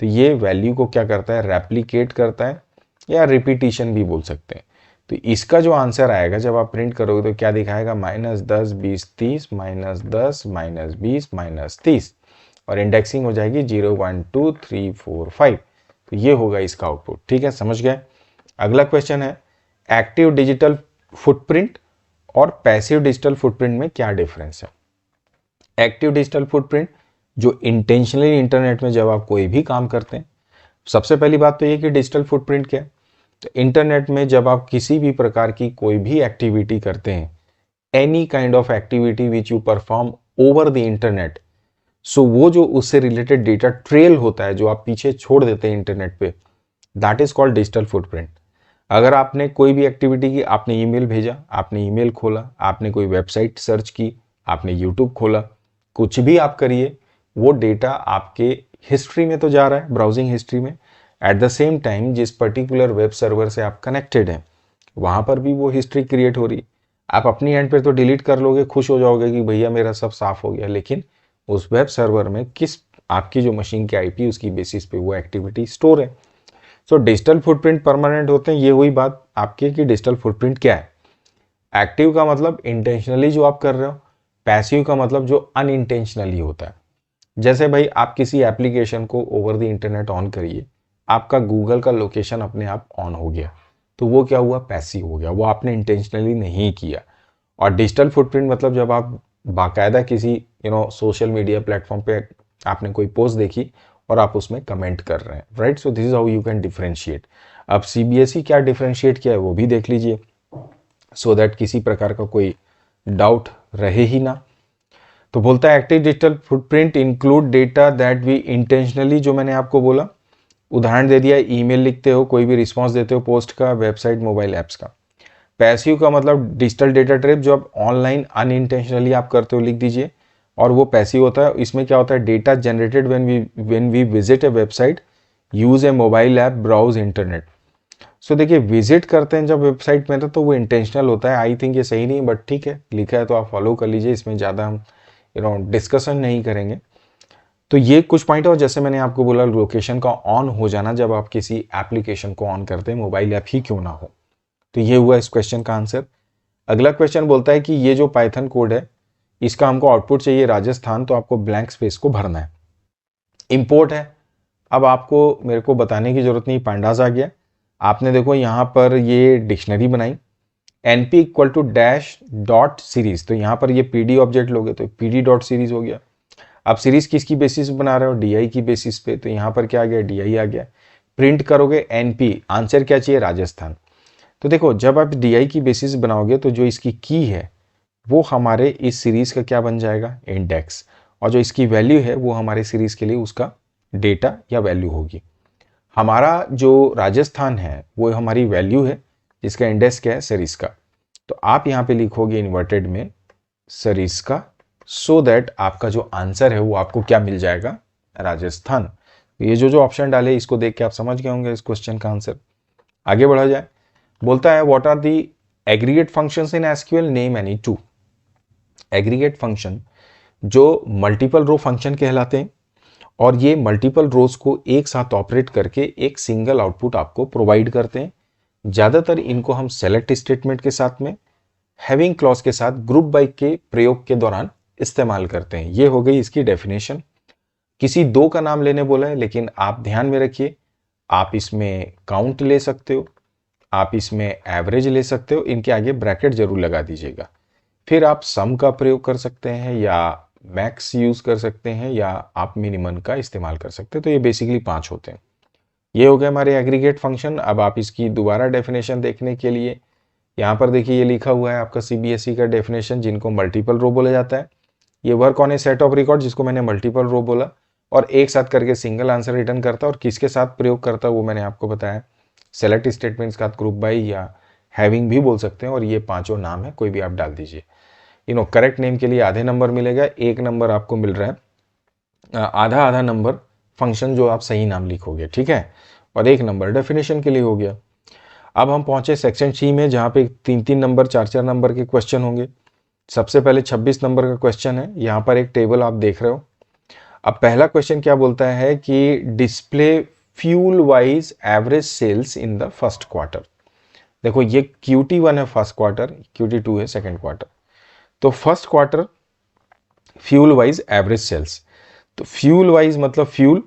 Speaker 1: तो ये वैल्यू को क्या करता है, रेप्लिकेट करता है, या रिपीटिशन भी बोल सकते हैं। तो इसका जो आंसर आएगा जब आप प्रिंट करोगे तो क्या दिखाएगा, -10 20 30 -10 -20 -30, और इंडेक्सिंग हो जाएगी 0 1 2 3 4 5। तो ये होगा इसका आउटपुट, ठीक है, समझ गए। अगला क्वेश्चन है एक्टिव डिजिटल फुटप्रिंट और पैसिव डिजिटल फुटप्रिंट में क्या डिफरेंस है। एक्टिव डिजिटल फुटप्रिंट जो इंटेंशनली इंटरनेट में जब आप कोई भी काम करते हैं, सबसे पहली बात तो ये कि डिजिटल फुटप्रिंट क्या है। तो इंटरनेट में जब आप किसी भी प्रकार की कोई भी एक्टिविटी करते हैं, any kind of activity which you perform over the internet, so वो जो उससे रिलेटेड डेटा ट्रेल होता है जो आप पीछे छोड़ देते हैं इंटरनेट पे, that is called digital footprint. अगर आपने कोई भी एक्टिविटी की, आपने ईमेल भेजा, आपने ईमेल खोला, आपने कोई वेबसाइट सर्च की, आपने यूट्यूब खोला, कुछ भी आप करिए, वो डेटा आपके हिस्ट्री में तो जा रहा है, ब्राउजिंग हिस्ट्री में। एट द सेम टाइम जिस पर्टिकुलर वेब सर्वर से आप कनेक्टेड हैं वहाँ पर भी वो हिस्ट्री क्रिएट हो रही। आप अपनी एंड पर तो डिलीट कर लोगे, खुश हो जाओगे कि भैया मेरा सब साफ हो गया, लेकिन उस वेब सर्वर में किस आपकी जो मशीन की आईपी उसकी बेसिस पे वो एक्टिविटी स्टोर है। सो डिजिटल फुटप्रिंट परमानेंट होते हैं। ये हुई बात आपकी कि डिजिटल फुटप्रिंट क्या है। एक्टिव का मतलब इंटेंशनली जो आप कर रहे हो, पैसिव का मतलब जो अनइंटेंशनली होता है। जैसे भाई आप किसी एप्लीकेशन को ओवर द इंटरनेट ऑन करिए, आपका गूगल का लोकेशन अपने आप ऑन हो गया, तो वो क्या हुआ, पैसिव हो गया, वो आपने इंटेंशनली नहीं किया। और डिजिटल फुटप्रिंट मतलब जब आप बाकायदा किसी सोशल मीडिया प्लेटफॉर्म पे आपने कोई पोस्ट देखी और आप उसमें कमेंट कर रहे हैं, right. So this is how you can differentiate. अब सीबीएसई क्या डिफरेंशिएट किया है वो भी देख लीजिए, सो दैट किसी प्रकार का कोई डाउट रहे ही ना। तो बोलता है active digital footprint include data that we intentionally, जो मैंने आपको बोला उदाहरण दे दिया, ईमेल लिखते हो, कोई भी रिस्पॉन्स देते हो पोस्ट का, वेबसाइट, मोबाइल ऐप्स का। पैसिव का मतलब डिजिटल डेटा ट्रैप जो आप ऑनलाइन अनइंटेंशनली आप करते हो, लिख दीजिए, और वो पैसिव होता है। इसमें क्या होता है, data generated when we visit a website, use a mobile app, browse internet. So देखिए विजिट करते हैं जब वेबसाइट में तो वो इंटेंशनल होता है। आई थिंक ये सही नहीं, बट ठीक है, लिखा है तो आप फॉलो कर लीजिए, इसमें ज़्यादा हम डिस्कशन नहीं करेंगे। तो ये कुछ पॉइंट है। और जैसे मैंने आपको बोला, लोकेशन का ऑन हो जाना जब आप किसी एप्लीकेशन को ऑन करते हैं, मोबाइल ऐप ही क्यों ना हो। तो ये हुआ इस क्वेश्चन का आंसर। अगला क्वेश्चन बोलता है कि ये जो पाइथन कोड है इसका हमको आउटपुट चाहिए राजस्थान, तो आपको ब्लैंक स्पेस को भरना है। इंपोर्ट है, अब आपको मेरे को बताने की जरूरत नहीं, पांडास आ गया। आपने देखो यहाँ पर ये डिक्शनरी बनाई, np equal to dash dot series, तो यहाँ पर ये pd ऑब्जेक्ट लोगे तो pd डॉट सीरीज हो गया। अब सीरीज किसकी बेसिस बना रहे हो, डी की बेसिस पे, तो यहाँ पर क्या आ गया, डी आ गया। प्रिंट करोगे np, आंसर क्या चाहिए, राजस्थान। तो देखो जब आप डी की बेसिस बनाओगे तो जो इसकी की है वो हमारे इस सीरीज का क्या बन जाएगा, इंडेक्स, और जो इसकी वैल्यू है वो हमारे सीरीज के लिए उसका डेटा या वैल्यू होगी। हमारा जो राजस्थान है वो हमारी वैल्यू है, जिसका इंडेक्स क्या है, सीरीज का। तो आप यहाँ पे लिखोगे इन्वर्टेड में सीरीज का, सो दैट आपका जो आंसर है वो आपको क्या मिल जाएगा, राजस्थान। ये जो ऑप्शन डाले इसको देख के आप समझ गए होंगे इस क्वेश्चन का आंसर। आगे बढ़ा जाए, बोलता है what are the aggregate functions in SQL, name any two. Aggregate function जो मल्टीपल रो फंक्शन कहलाते हैं, और ये मल्टीपल रोज को एक साथ ऑपरेट करके एक सिंगल आउटपुट आपको प्रोवाइड करते हैं। ज़्यादातर इनको हम सेलेक्ट स्टेटमेंट के साथ में, हैविंग क्लॉज के साथ, ग्रुप बाय के प्रयोग के दौरान इस्तेमाल करते हैं। ये हो गई इसकी डेफिनेशन। किसी दो का नाम लेने बोला है, लेकिन आप ध्यान में रखिए, आप इसमें काउंट ले सकते हो, आप इसमें एवरेज ले सकते हो, इनके आगे ब्रैकेट जरूर लगा दीजिएगा। फिर आप सम का प्रयोग कर सकते हैं, या मैक्स यूज कर सकते हैं, या आप मिनिमम का इस्तेमाल कर सकते हैं। तो ये बेसिकली 5 होते हैं। ये हो गए हमारे एग्रीगेट फंक्शन। अब आप इसकी दोबारा डेफिनेशन देखने के लिए यहाँ पर देखिए, ये लिखा हुआ है आपका सीबीएसई का डेफिनेशन, जिनको मल्टीपल रो बोला जाता है। ये work on A set of record, जिसको मैंने मल्टीपल रो बोला, और एक साथ करके सिंगल आंसर रिटर्न करता है। और किसके साथ प्रयोग करता है वो मैंने आपको बताया, सेलेक्ट स्टेटमेंट्स का, ग्रुप बाय या हैविंग भी बोल सकते हैं। और ये 5 नाम है, कोई भी आप डाल दीजिए। करेक्ट नेम के लिए आधे नंबर मिलेगा, 1 नंबर आपको मिल रहा है, आधा आधा नंबर फंक्शन जो आप सही नाम लिखोगे, ठीक है, और 1 नंबर डेफिनेशन के लिए हो गया। अब हम पहुंचे सेक्शन सी में, जहां पे 3-3 नंबर 4-4 नंबर के क्वेश्चन होंगे। सबसे पहले 26 नंबर का क्वेश्चन है। यहाँ पर एक टेबल आप देख रहे हो। अब पहला क्वेश्चन क्या बोलता है कि display fuel wise average sales in the first quarter. देखो ये Q1 है फर्स्ट क्वार्टर, Q2 है सेकेंड क्वार्टर। तो first quarter fuel wise average sales, तो फ्यूल वाइज मतलब फ्यूल,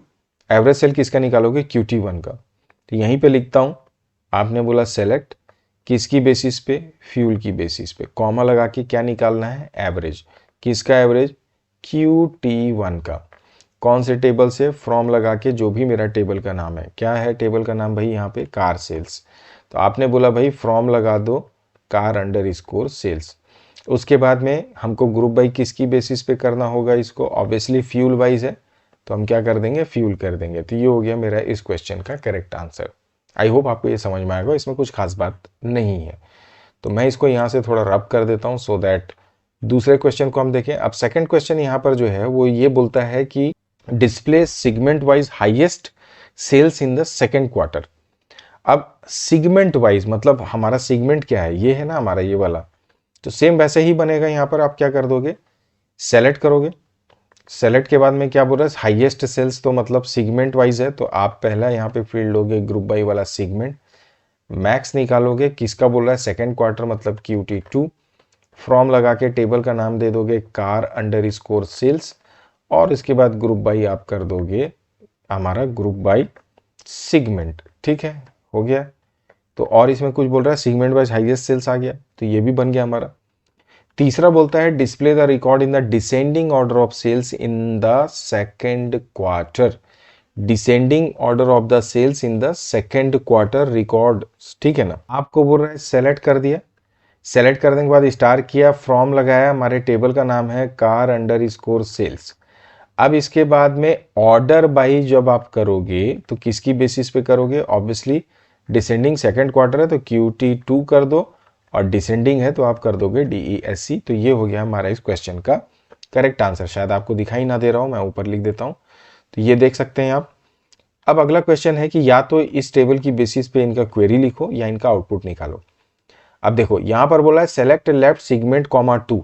Speaker 1: एवरेज सेल किसका निकालोगे, Q1 का। तो यहीं पे लिखता हूं, आपने बोला सेलेक्ट, किसकी बेसिस पे, फ्यूल की बेसिस पे, कॉमा लगा के क्या निकालना है, एवरेज। किसका एवरेज, Q1 का। कौन से टेबल से, फ्रॉम लगा के, जो भी मेरा टेबल का नाम है। क्या है टेबल का नाम भाई, यहाँ पे कार सेल्स। तो आपने बोला भाई फ्रॉम लगा दो कार अंडर स्कोर सेल्स। उसके बाद में हमको ग्रुप बाई किसकी बेसिस पे करना होगा इसको, ऑब्वियसली फ्यूल वाइज है तो हम क्या कर देंगे, फ्यूल कर देंगे। तो ये हो गया मेरा इस क्वेश्चन का करेक्ट आंसर। आई होप आपको ये समझ में आएगा, इसमें कुछ खास बात नहीं है। तो मैं इसको यहाँ से थोड़ा रब कर देता हूँ सो दैट दूसरे क्वेश्चन को हम देखें। अब सेकंड क्वेश्चन यहाँ पर जो है वो ये बोलता है कि display segment wise highest sales in the second quarter. अब सिगमेंट वाइज मतलब हमारा सिगमेंट क्या है, ये है ना हमारा ये वाला, तो सेम वैसे ही बनेगा। यहाँ पर आप क्या कर दोगे, सेलेक्ट करोगे। सेलेक्ट के बाद में क्या बोल रहा है, हाईएस्ट सेल्स, तो मतलब सिगमेंट वाइज है तो आप पहला यहाँ पे फील्ड लोगे ग्रुप बाई वाला सिगमेंट, मैक्स निकालोगे, किसका बोल रहा है, सेकेंड क्वार्टर मतलब QT2, फ्रॉम लगा के टेबल का नाम दे दोगे कार अंडर स्कोर सेल्स, और इसके बाद ग्रुप बाई आप कर दोगे हमारा ग्रुप बाई सिगमेंट। ठीक है, हो गया। तो और इसमें कुछ बोल रहा है सिगमेंट वाइज हाईएस्ट सेल्स आ गया, तो ये भी बन गया हमारा। तीसरा बोलता है display the record in the descending order of sales in the second quarter. Descending order of the sales in the second quarter record, ठीक है ना। आपको बोल रहा है सेलेक्ट कर दिया, सेलेक्ट करने के बाद स्टार किया, फ्रॉम लगाया, हमारे टेबल का नाम है कार अंडर स्कोर सेल्स। अब इसके बाद में ऑर्डर बाई जब आप करोगे तो किसकी बेसिस पे करोगे, ऑब्वियसली डिसेंडिंग सेकंड क्वार्टर है तो QT2 कर दो, और डिसेंडिंग है तो आप कर दोगे DESC। तो ये हो गया हमारा इस क्वेश्चन का करेक्ट आंसर। शायद आपको दिखाई ना दे रहा हूं, मैं ऊपर लिख देता हूं, तो ये देख सकते हैं आप। अब अगला क्वेश्चन है कि या तो इस टेबल की बेसिस पे इनका क्वेरी लिखो या इनका आउटपुट निकालो। अब देखो यहां पर बोला है select left segment comma 2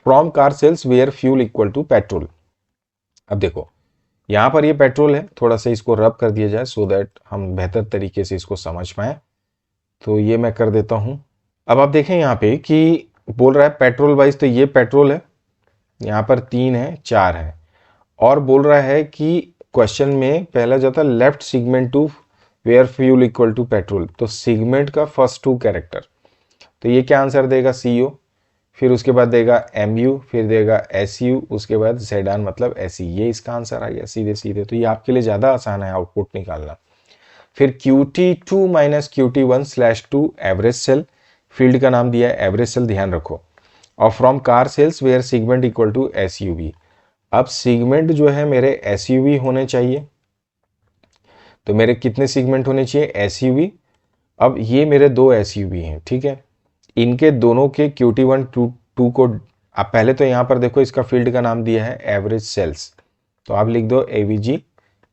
Speaker 1: from car sales where fuel equal to petrol. अब देखो यहां पर ये पेट्रोल है, थोड़ा सा इसको रब कर दिया जाए सो दैट हम बेहतर तरीके से इसको समझ पाए। तो ये मैं कर देता हूं। अब आप देखें यहाँ पे कि बोल रहा है पेट्रोल वाइज, तो ये पेट्रोल है, यहाँ पर 3 है 4 है, और बोल रहा है कि क्वेश्चन में पहला जाता है left segment two where fuel equal to petrol, तो सिगमेंट का फर्स्ट 2 कैरेक्टर, तो ये क्या आंसर देगा CO, फिर उसके बाद देगा MU, फिर देगा SU, उसके बाद ZN मतलब SE, ये इसका आंसर आ गया सीधे सीधे। तो ये आपके लिए ज़्यादा आसान है आउटपुट निकालना। फिर QT2 minus QT1/2 average cell, field का नाम दिया है एवरेज सेल, ध्यान रखो, और from car sales where segment equal to SUV। अब सिगमेंट जो है मेरे SUV होने चाहिए, तो मेरे कितने सिगमेंट होने चाहिए, SUV। अब ये मेरे 2 SUV हैं, ठीक है, इनके दोनों के QT1 2 को आप पहले तो यहाँ पर देखो इसका फील्ड का नाम दिया है एवरेज सेल्स, तो आप लिख दो AVG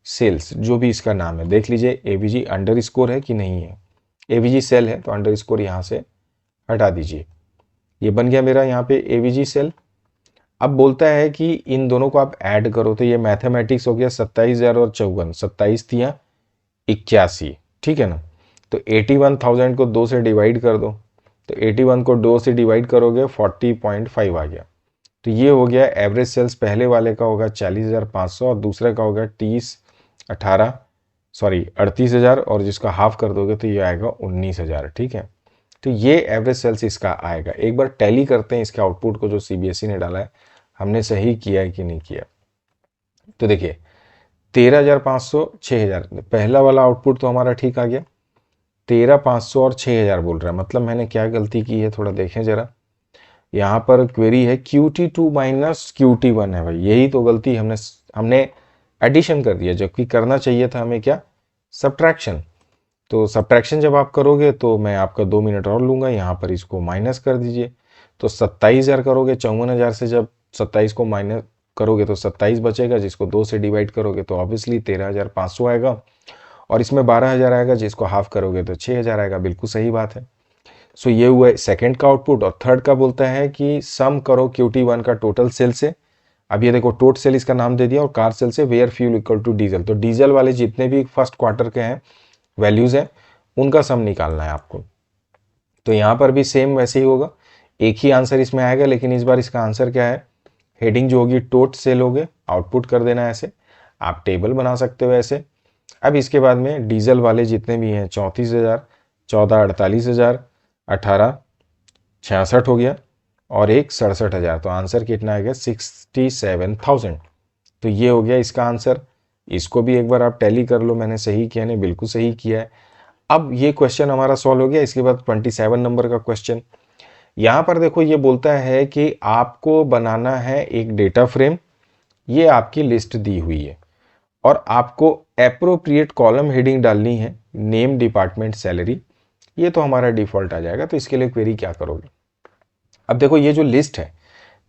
Speaker 1: सेल्स, जो भी इसका नाम है देख लीजिए AVG अंडर स्कोर है कि नहीं है, AVG सेल है तो अंडर स्कोर यहाँ से हटा दीजिए, ये बन गया मेरा यहाँ पे AVG सेल। अब बोलता है कि इन दोनों को आप ऐड करो, तो ये मैथमेटिक्स हो गया 27,000 और 54, 27 तिया 81, ठीक है ना। तो 81,000 को 2 से डिवाइड कर दो, तो 81 को 2 से डिवाइड करोगे 40.5 आ गया। तो ये हो गया एवरेज सेल्स, पहले वाले का होगा 40,500 और दूसरे का होगा 38,000, और जिसका हाफ कर दोगे तो ये आएगा 19,000, ठीक है। तो ये एवरेज सेल्स इसका आएगा। एक बार टैली करते हैं इसके आउटपुट को जो CBSE ने डाला है, हमने सही किया है कि नहीं किया। तो देखिए 13,500 6,000, पहला वाला आउटपुट तो हमारा ठीक आ गया, 13,500 और 6,000 बोल रहा है, मतलब मैंने क्या गलती की है थोड़ा देखें जरा। यहाँ पर क्वेरी है QT2 माइनस QT1 है भाई, यही तो गलती हमने एडिशन कर दिया, जबकि करना चाहिए था हमें क्या, सब्ट्रैक्शन। तो सब्ट्रैक्शन जब आप करोगे तो मैं आपका 2 मिनट और लूँगा, यहाँ पर इसको माइनस कर दीजिए, तो 27,000 करोगे, 54,000 से जब 27 को माइनस करोगे तो 27 बचेगा, जिसको 2 से डिवाइड करोगे तो ऑब्वियसली 13,500 आएगा, और इसमें 12,000 आएगा, जिसको हाफ करोगे तो 6,000 आएगा, बिल्कुल सही बात है। सो ये हुआ सेकंड का आउटपुट। और थर्ड का बोलता है कि सम करो QT1 का टोटल सेल से। अब ये देखो टोटल सेल इसका नाम दे दिया, और कार सेल से where fuel equal to diesel, तो डीजल वाले जितने भी फर्स्ट क्वार्टर के हैं वैल्यूज हैं उनका सम निकालना है आपको। तो यहाँ पर भी सेम वैसे ही होगा, एक ही आंसर इसमें आएगा, लेकिन इस बार इसका आंसर क्या है, हेडिंग जो होगी टोटल सेल होगे, आउटपुट कर देना ऐसे, आप टेबल बना सकते हो ऐसे। अब इसके बाद में डीजल वाले जितने भी हैं 34,000, 14 48,000, 18 66 हो गया, और एक 67,000, तो आंसर कितना आ गया 67,000। तो ये हो गया इसका आंसर। इसको भी एक बार आप टैली कर लो, मैंने सही किया नहीं, बिल्कुल सही किया है। अब ये क्वेश्चन हमारा सॉल्व हो गया। इसके बाद 27 नंबर का क्वेश्चन, यहाँ पर देखो ये बोलता है कि आपको बनाना है एक डेटा फ्रेम, ये आपकी लिस्ट दी हुई है और आपको एप्रोप्रिएट कॉलम हेडिंग डालनी है, नेम, डिपार्टमेंट, सैलरी। ये तो हमारा डिफॉल्ट आ जाएगा, तो इसके लिए क्वेरी क्या करोगे। अब देखो ये जो लिस्ट है,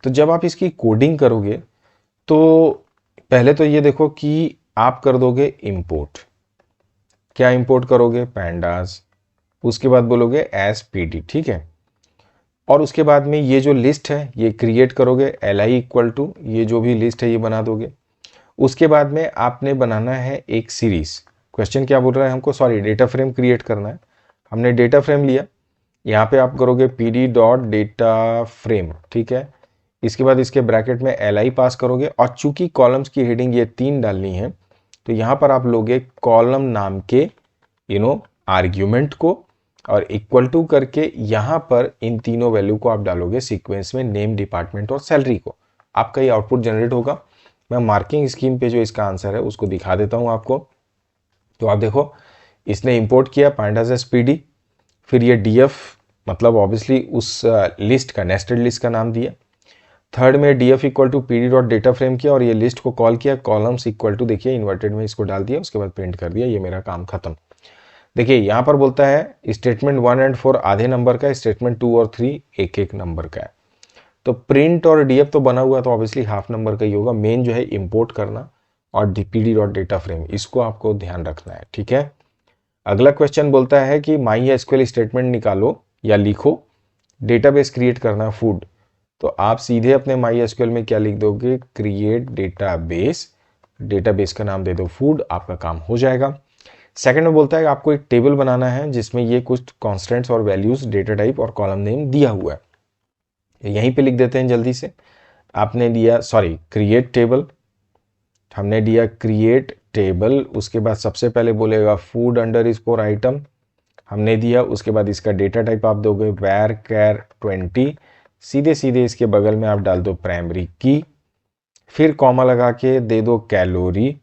Speaker 1: तो जब आप इसकी कोडिंग करोगे तो पहले तो ये देखो कि आप कर दोगे इंपोर्ट। क्या इंपोर्ट करोगे, पैंडास, उसके बाद बोलोगे एस पी डी, ठीक है। और उसके बाद में ये जो लिस्ट है ये क्रिएट करोगे, एल आई इक्वल टू ये जो भी लिस्ट है ये बना दोगे। उसके बाद में आपने बनाना है एक सीरीज। क्वेश्चन क्या बोल रहा है हमको, सॉरी डेटा फ्रेम क्रिएट करना है। हमने डेटा फ्रेम लिया, यहाँ पे आप करोगे P D dot data frame, ठीक है। इसके बाद इसके ब्रैकेट में एल आई पास करोगे और चूंकि कॉलम्स की हेडिंग ये 3 डालनी है तो यहाँ पर आप लोगे कॉलम नाम के आर्ग्यूमेंट को और इक्वल टू करके यहाँ पर इन तीनों वैल्यू को आप डालोगे सीक्वेंस में, नेम, डिपार्टमेंट और सैलरी को। आपका ये आउटपुट जनरेट होगा। मैं मार्किंग स्कीम पे जो इसका आंसर है उसको दिखा देता हूँ आपको। तो आप देखो इसने इंपोर्ट किया पांडास एस पी डी, फिर ये डी एफ मतलब ऑब्वियसली उस लिस्ट का, नेस्टेड लिस्ट का नाम दिया। थर्ड में D F equal to P D dot data frame किया और ये लिस्ट को कॉल किया, कॉलम्स इक्वल टू देखिए इन्वर्टेड में इसको डाल दिया, उसके बाद प्रिंट कर दिया, ये मेरा काम खत्म। देखिए यहाँ पर बोलता है स्टेटमेंट 1 एंड 4 आधे नंबर का है, स्टेटमेंट 2 और 3 एक एक नंबर का है। तो प्रिंट और डीएफ तो बना हुआ तो ऑब्वियसली हाफ नंबर का ही होगा। मेन जो है इंपोर्ट करना और डीपीडी डॉट डेटा फ्रेम, इसको आपको ध्यान रखना है, ठीक है। अगला क्वेश्चन बोलता है कि माई एसक्यूएल स्टेटमेंट निकालो या लिखो, डेटाबेस क्रिएट करना फूड। तो आप सीधे अपने माई एसक्यूएल में क्या लिख दोगे, क्रिएट डेटाबेस, डेटाबेस का नाम दे दो फूड, आपका काम हो जाएगा। सेकंड में बोलता है कि आपको एक टेबल बनाना है जिसमें ये कुछ कॉन्स्टेंट्स और वैल्यूज, डेटा टाइप और कॉलम नेम दिया हुआ है। यहीं पे लिख देते हैं जल्दी से। आपने दिया क्रिएट टेबल, हमने दिया क्रिएट टेबल, उसके बाद सबसे पहले बोलेगा फूड अंडर स्कोर आइटम हमने दिया, उसके बाद इसका डेटा टाइप आप दोगे वैर कैर 20, सीधे सीधे इसके बगल में आप डाल दो प्राइमरी की, फिर कॉमा लगा के दे दो कैलोरी,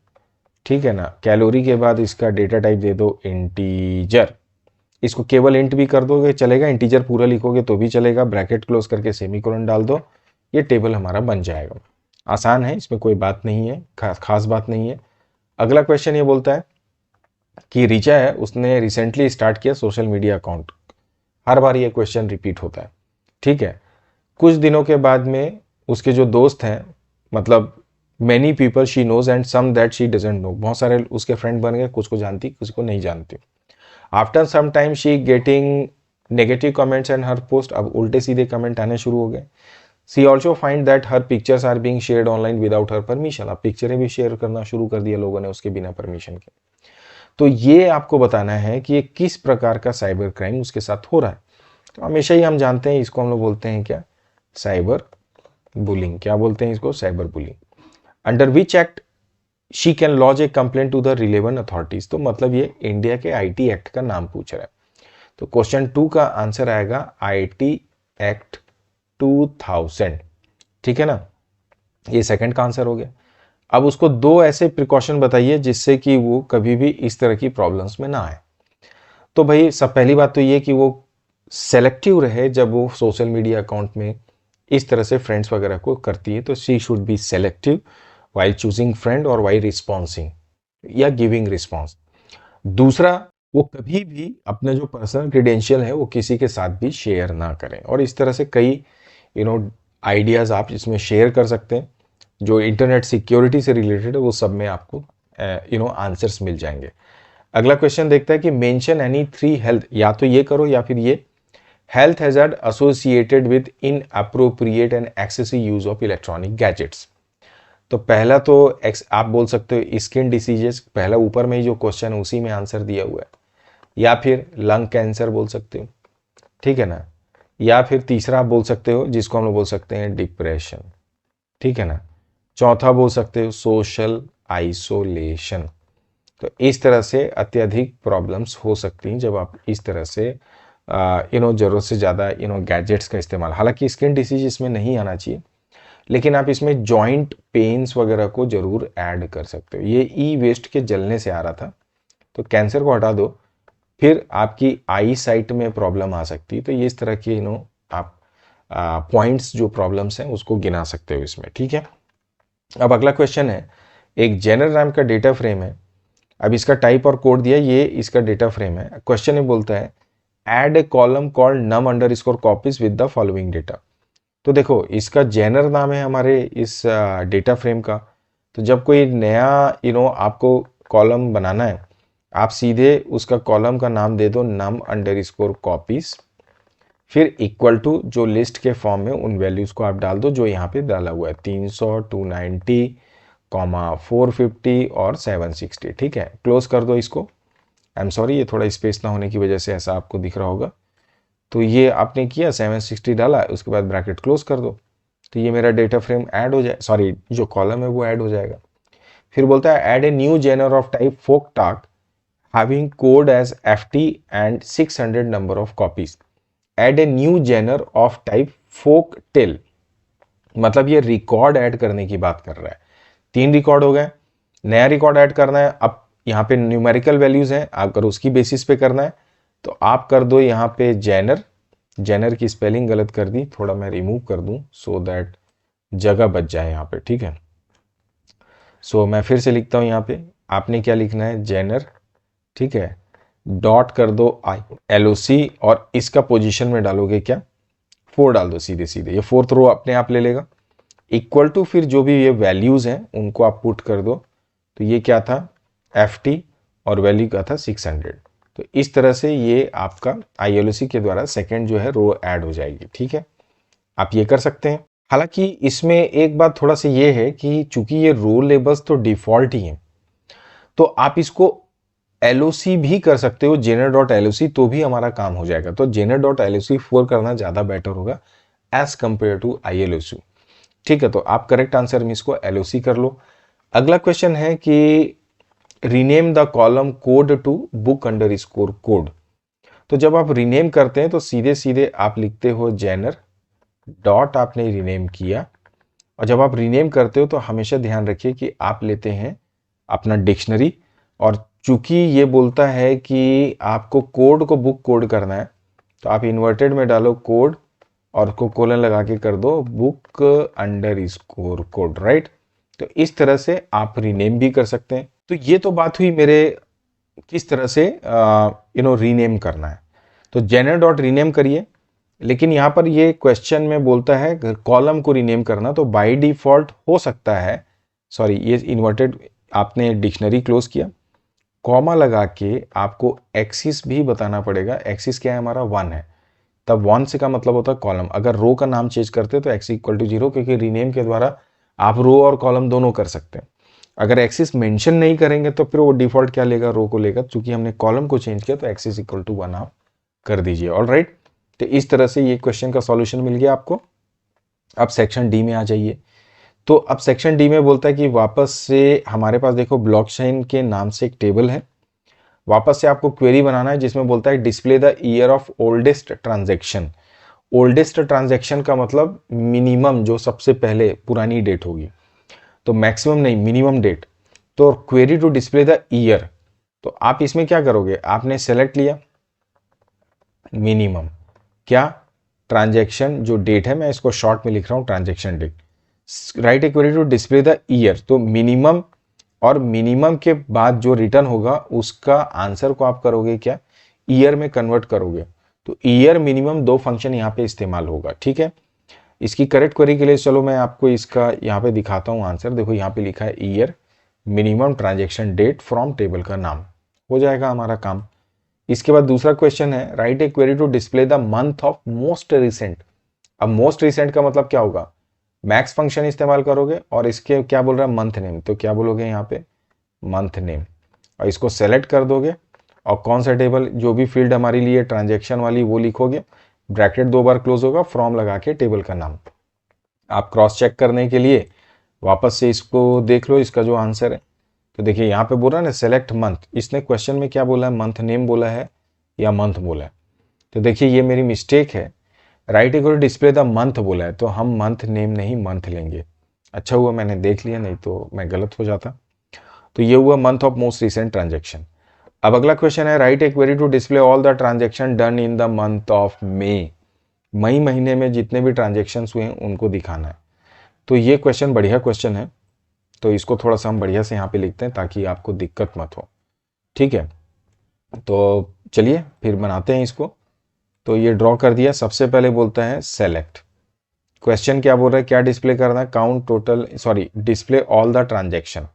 Speaker 1: ठीक है ना। कैलोरी के बाद इसका डेटा टाइप दे दो इंटीजर, इसको केवल इंट भी कर दोगे चलेगा, इंटीजर पूरा लिखोगे तो भी चलेगा, ब्रैकेट क्लोज करके सेमीकोलन डाल दो, ये टेबल हमारा बन जाएगा। आसान है, इसमें कोई बात नहीं है, खास बात नहीं है। अगला क्वेश्चन ये बोलता है कि रिचा है, उसने रिसेंटली स्टार्ट किया सोशल मीडिया अकाउंट। हर बार ये क्वेश्चन रिपीट होता है, ठीक है। कुछ दिनों के बाद में उसके जो दोस्त हैं, मतलब many people she knows and some that she doesn't know, बहुत सारे उसके फ्रेंड बन गए, कुछ को जानती कुछ को नहीं जानती। After some time she getting negative comments and her post, अब उल्टे सीधे कमेंट आने शुरू हो गए। She also find that her pictures are being shared online without her permission, अब पिक्चरें भी शेयर करना शुरू कर दिया लोगों ने उसके बिना परमिशन के। तो ये आपको बताना है कि ये किस प्रकार का साइबर क्राइम उसके साथ हो रहा है। तो हमेशा ही हम जानते हैं इसको हम लोग बोलते हैं क्या, साइबर बुलिंग। क्या बोलते हैं इसको, cyber bullying. Under which act she can lodge a complaint to the relevant authorities, तो मतलब ये इंडिया के आईटी एक्ट का नाम पूछ रहा है। तो क्वेश्चन 2 का आंसर आएगा आईटी एक्ट 2000, ठीक है ना। ये सेकंड का आंसर हो गया। अब उसको 2 ऐसे प्रिकॉशन बताइए जिससे कि वो कभी भी इस तरह की प्रॉब्लम्स में ना आए। तो भाई सब पहली बात तो ये कि वो सेलेक्टिव रहे जब वो सोशल मीडिया अकाउंट में इस तरह से फ्रेंड्स वगैरह को करती है, तो she should be selective while choosing friend और वाइल रिस्पॉन्सिंग या गिविंग रिस्पॉन्स। दूसरा, वो कभी भी अपने जो पर्सनल क्रेडेंशियल है वो किसी के साथ भी शेयर ना करें। और इस तरह से कई आइडियाज़ आप इसमें शेयर कर सकते हैं जो इंटरनेट सिक्योरिटी से रिलेटेड है, वो सब में आपको आंसर्स मिल जाएंगे। अगला क्वेश्चन देखता है कि मेंशन एनी 3 हेल्थ, या तो ये करो या फिर ये, health hazard associated with inappropriate and excessive use of electronic gadgets. तो पहला तो आप बोल सकते हो स्किन डिसीजेस, पहला ऊपर में ही जो क्वेश्चन है उसी में आंसर दिया हुआ है, या फिर लंग कैंसर बोल सकते हो, ठीक है ना। या फिर तीसरा आप बोल सकते हो जिसको हम लोग बोल सकते हैं डिप्रेशन, ठीक है ना। चौथा बोल सकते हो सोशल आइसोलेशन। तो इस तरह से अत्यधिक प्रॉब्लम्स हो सकती हैं जब आप इस तरह से ज़रूरत से ज़्यादा गैजेट्स का इस्तेमाल। हालांकि स्किन डिसीज इसमें नहीं आना चाहिए, लेकिन आप इसमें जॉइंट पेन्स वगैरह को जरूर ऐड कर सकते हो। ये ई वेस्ट के जलने से आ रहा था, तो कैंसर को हटा दो, फिर आपकी आई साइट में प्रॉब्लम आ सकती है। तो ये इस तरह की आप पॉइंट्स जो प्रॉब्लम्स हैं उसको गिना सकते हो इसमें, ठीक है। अब अगला क्वेश्चन है, एक जेनर रैम का डेटा फ्रेम है। अब इसका टाइप और कोड दिया, ये इसका डेटा फ्रेम है। क्वेश्चन ये बोलता है add a column called num under score copies with the following data. तो देखो इसका जेनर नाम है हमारे इस डेटा फ्रेम का। तो जब कोई नया आपको कॉलम बनाना है, आप सीधे उसका कॉलम का नाम दे दो नम अंडर स्कोर कॉपीज, फिर इक्वल टू जो लिस्ट के फॉर्म में उन वैल्यूज को आप डाल दो जो यहाँ पे डाला हुआ है 300, 290, 450 और 760, ठीक है। क्लोज कर दो इसको। आई एम सॉरी, ये थोड़ा स्पेस ना होने की वजह से ऐसा आपको दिख रहा होगा। तो ये आपने किया, 760 डाला, उसके बाद ब्रैकेट क्लोज कर दो। तो ये मेरा डेटा फ्रेम ऐड हो जाए, सॉरी जो कॉलम है वो ऐड हो जाएगा। फिर बोलता है add a new genre of type folk tale having code as FT and 600 number of copies. Add a new genre of type folk tale, मतलब ये रिकॉर्ड ऐड करने की बात कर रहा है। 3 रिकॉर्ड हो गए, नया रिकॉर्ड ऐड करना है। अब यहाँ पे न्यूमेरिकल वैल्यूज हैं, अगर उसकी बेसिस पे करना है तो आप कर दो यहाँ पे जेनर। जेनर की स्पेलिंग गलत कर दी, थोड़ा मैं रिमूव कर दूं सो दैट जगह बच जाए यहाँ पे, ठीक है। सो मैं फिर से लिखता हूँ, यहाँ पे आपने क्या लिखना है, जेनर, ठीक है, डॉट कर दो LOC और इसका पोजीशन में डालोगे क्या, 4 डाल दो सीधे सीधे, ये 4th रो अपने आप ले लेगा। इक्वल टू फिर जो भी ये वैल्यूज हैं उनको आप पुट कर दो। तो ये क्या था, FT और वैल्यू का था 600। तो इस तरह से ये आपका ILOC के द्वारा सेकंड जो है रो ऐड हो जाएगी, ठीक है। आप ये कर सकते हैं। हालांकि इसमें एक बात थोड़ा सा ये है कि चूंकि ये रो लेबल्स तो डिफॉल्ट ही हैं, तो आप इसको LOC भी कर सकते हो, जेनर.LOC, तो भी हमारा काम हो जाएगा। तो जेनर.LOC 4 करना ज़्यादा बेटर होगा एज कंपेयर टू ILOC, ठीक है। तो आप करेक्ट आंसर में इसको LOC कर लो। अगला क्वेश्चन है कि rename the column code to book under score code. तो जब आप रीनेम करते हैं तो सीधे सीधे आप लिखते हो जेनर डॉट, आपने रीनेम किया। और जब आप रीनेम करते हो तो हमेशा ध्यान रखिए कि आप लेते हैं अपना डिक्शनरी, और चूंकि ये बोलता है कि आपको कोड को बुक कोड करना है तो आप इन्वर्टेड में डालो कोड और को कोलन लगा के कर दो book under score code, right. तो इस तरह से आप रीनेम भी कर सकते हैं। तो ये तो बात हुई मेरे किस तरह से रीनेम करना है। तो जेनर डॉट रीनेम करिए, लेकिन यहाँ पर ये क्वेश्चन में बोलता है कॉलम को रीनेम करना, तो बाय डिफॉल्ट हो सकता है, सॉरी ये इन्वर्टेड, आपने डिक्शनरी क्लोज किया, कॉमा लगा के आपको एक्सिस भी बताना पड़ेगा। एक्सिस क्या है हमारा, 1 है, तब 1 से का मतलब होता है कॉलम। अगर रो का नाम चेंज करते तो x इक्वल टू 0, क्योंकि रीनेम के द्वारा आप रो और कॉलम दोनों कर सकते हैं। अगर एक्सिस मेंशन नहीं करेंगे तो फिर वो डिफॉल्ट क्या लेगा, रो को लेगा। चूंकि हमने कॉलम को चेंज किया तो एक्सिस इक्वल टू 1 आप कर दीजिए, ऑलराइट। तो इस तरह से ये क्वेश्चन का सॉल्यूशन मिल गया आपको। अब सेक्शन डी में आ जाइए। तो अब सेक्शन डी में बोलता है कि वापस से हमारे पास देखो ब्लॉकचेन के नाम से एक टेबल है, वापस से आपको क्वेरी बनाना है जिसमें बोलता है display the year of oldest transaction. Oldest transaction का मतलब मिनिमम, जो सबसे पहले पुरानी डेट होगी, तो मैक्सिमम नहीं, मिनिमम डेट। तो query to display the year, तो आप इसमें क्या करोगे, आपने सेलेक्ट लिया मिनिमम, क्या, ट्रांजैक्शन जो डेट है, मैं इसको शॉर्ट में लिख रहा हूं transaction date, write a query to display the year. तो मिनिमम, और मिनिमम के बाद जो रिटर्न होगा उसका आंसर को आप करोगे क्या, ईयर में कन्वर्ट करोगे। तो ईयर मिनिमम 2 फंक्शन यहाँ पे इस्तेमाल होगा, ठीक है। इसकी करेक्ट क्वेरी के लिए चलो मैं आपको इसका यहाँ पे दिखाता हूँ आंसर। देखो यहाँ पे लिखा है year minimum transaction date from table का नाम, हो जाएगा हमारा काम। इसके बाद दूसरा क्वेश्चन है write a query to display the month of most recent. अब मोस्ट रिसेंट का मतलब क्या होगा, मैक्स फंक्शन इस्तेमाल करोगे और इसके क्या बोल रहा है, मंथ नेम, तो क्या बोलोगे यहाँ पे मंथ नेम, और इसको सेलेक्ट कर दोगे और कौन सा टेबल, जो भी फील्ड हमारे लिए ट्रांजैक्शन वाली वो लिखोगे, ब्रैकेट 2 बार क्लोज होगा, फ्रॉम लगा के टेबल का नाम। आप क्रॉस चेक करने के लिए वापस से इसको देख लो, इसका जो आंसर है। तो देखिए यहाँ पे बोल रहा है ना सेलेक्ट मंथ, इसने क्वेश्चन में क्या बोला है, मंथ नेम बोला है या मंथ बोला है। तो देखिए ये मेरी मिस्टेक है, right equal display the month बोला है, तो हम मंथ नेम नहीं मंथ लेंगे। अच्छा हुआ मैंने देख लिया, नहीं तो मैं गलत हो जाता। तो ये हुआ month of most recent transaction. अब अगला क्वेश्चन है write a query to display all the transaction done in the month of May. मई महीने में जितने भी ट्रांजेक्शन्स हुए हैं उनको दिखाना है। तो ये क्वेश्चन बढ़िया क्वेश्चन है, तो इसको थोड़ा सा हम बढ़िया से यहाँ पे लिखते हैं ताकि आपको दिक्कत मत हो। ठीक है, तो चलिए फिर बनाते हैं इसको। तो ये ड्रॉ कर दिया। सबसे पहले बोलता है सेलेक्ट। क्वेश्चन क्या बोल रहा है, क्या डिस्प्ले करना है, count total, sorry display all the transaction.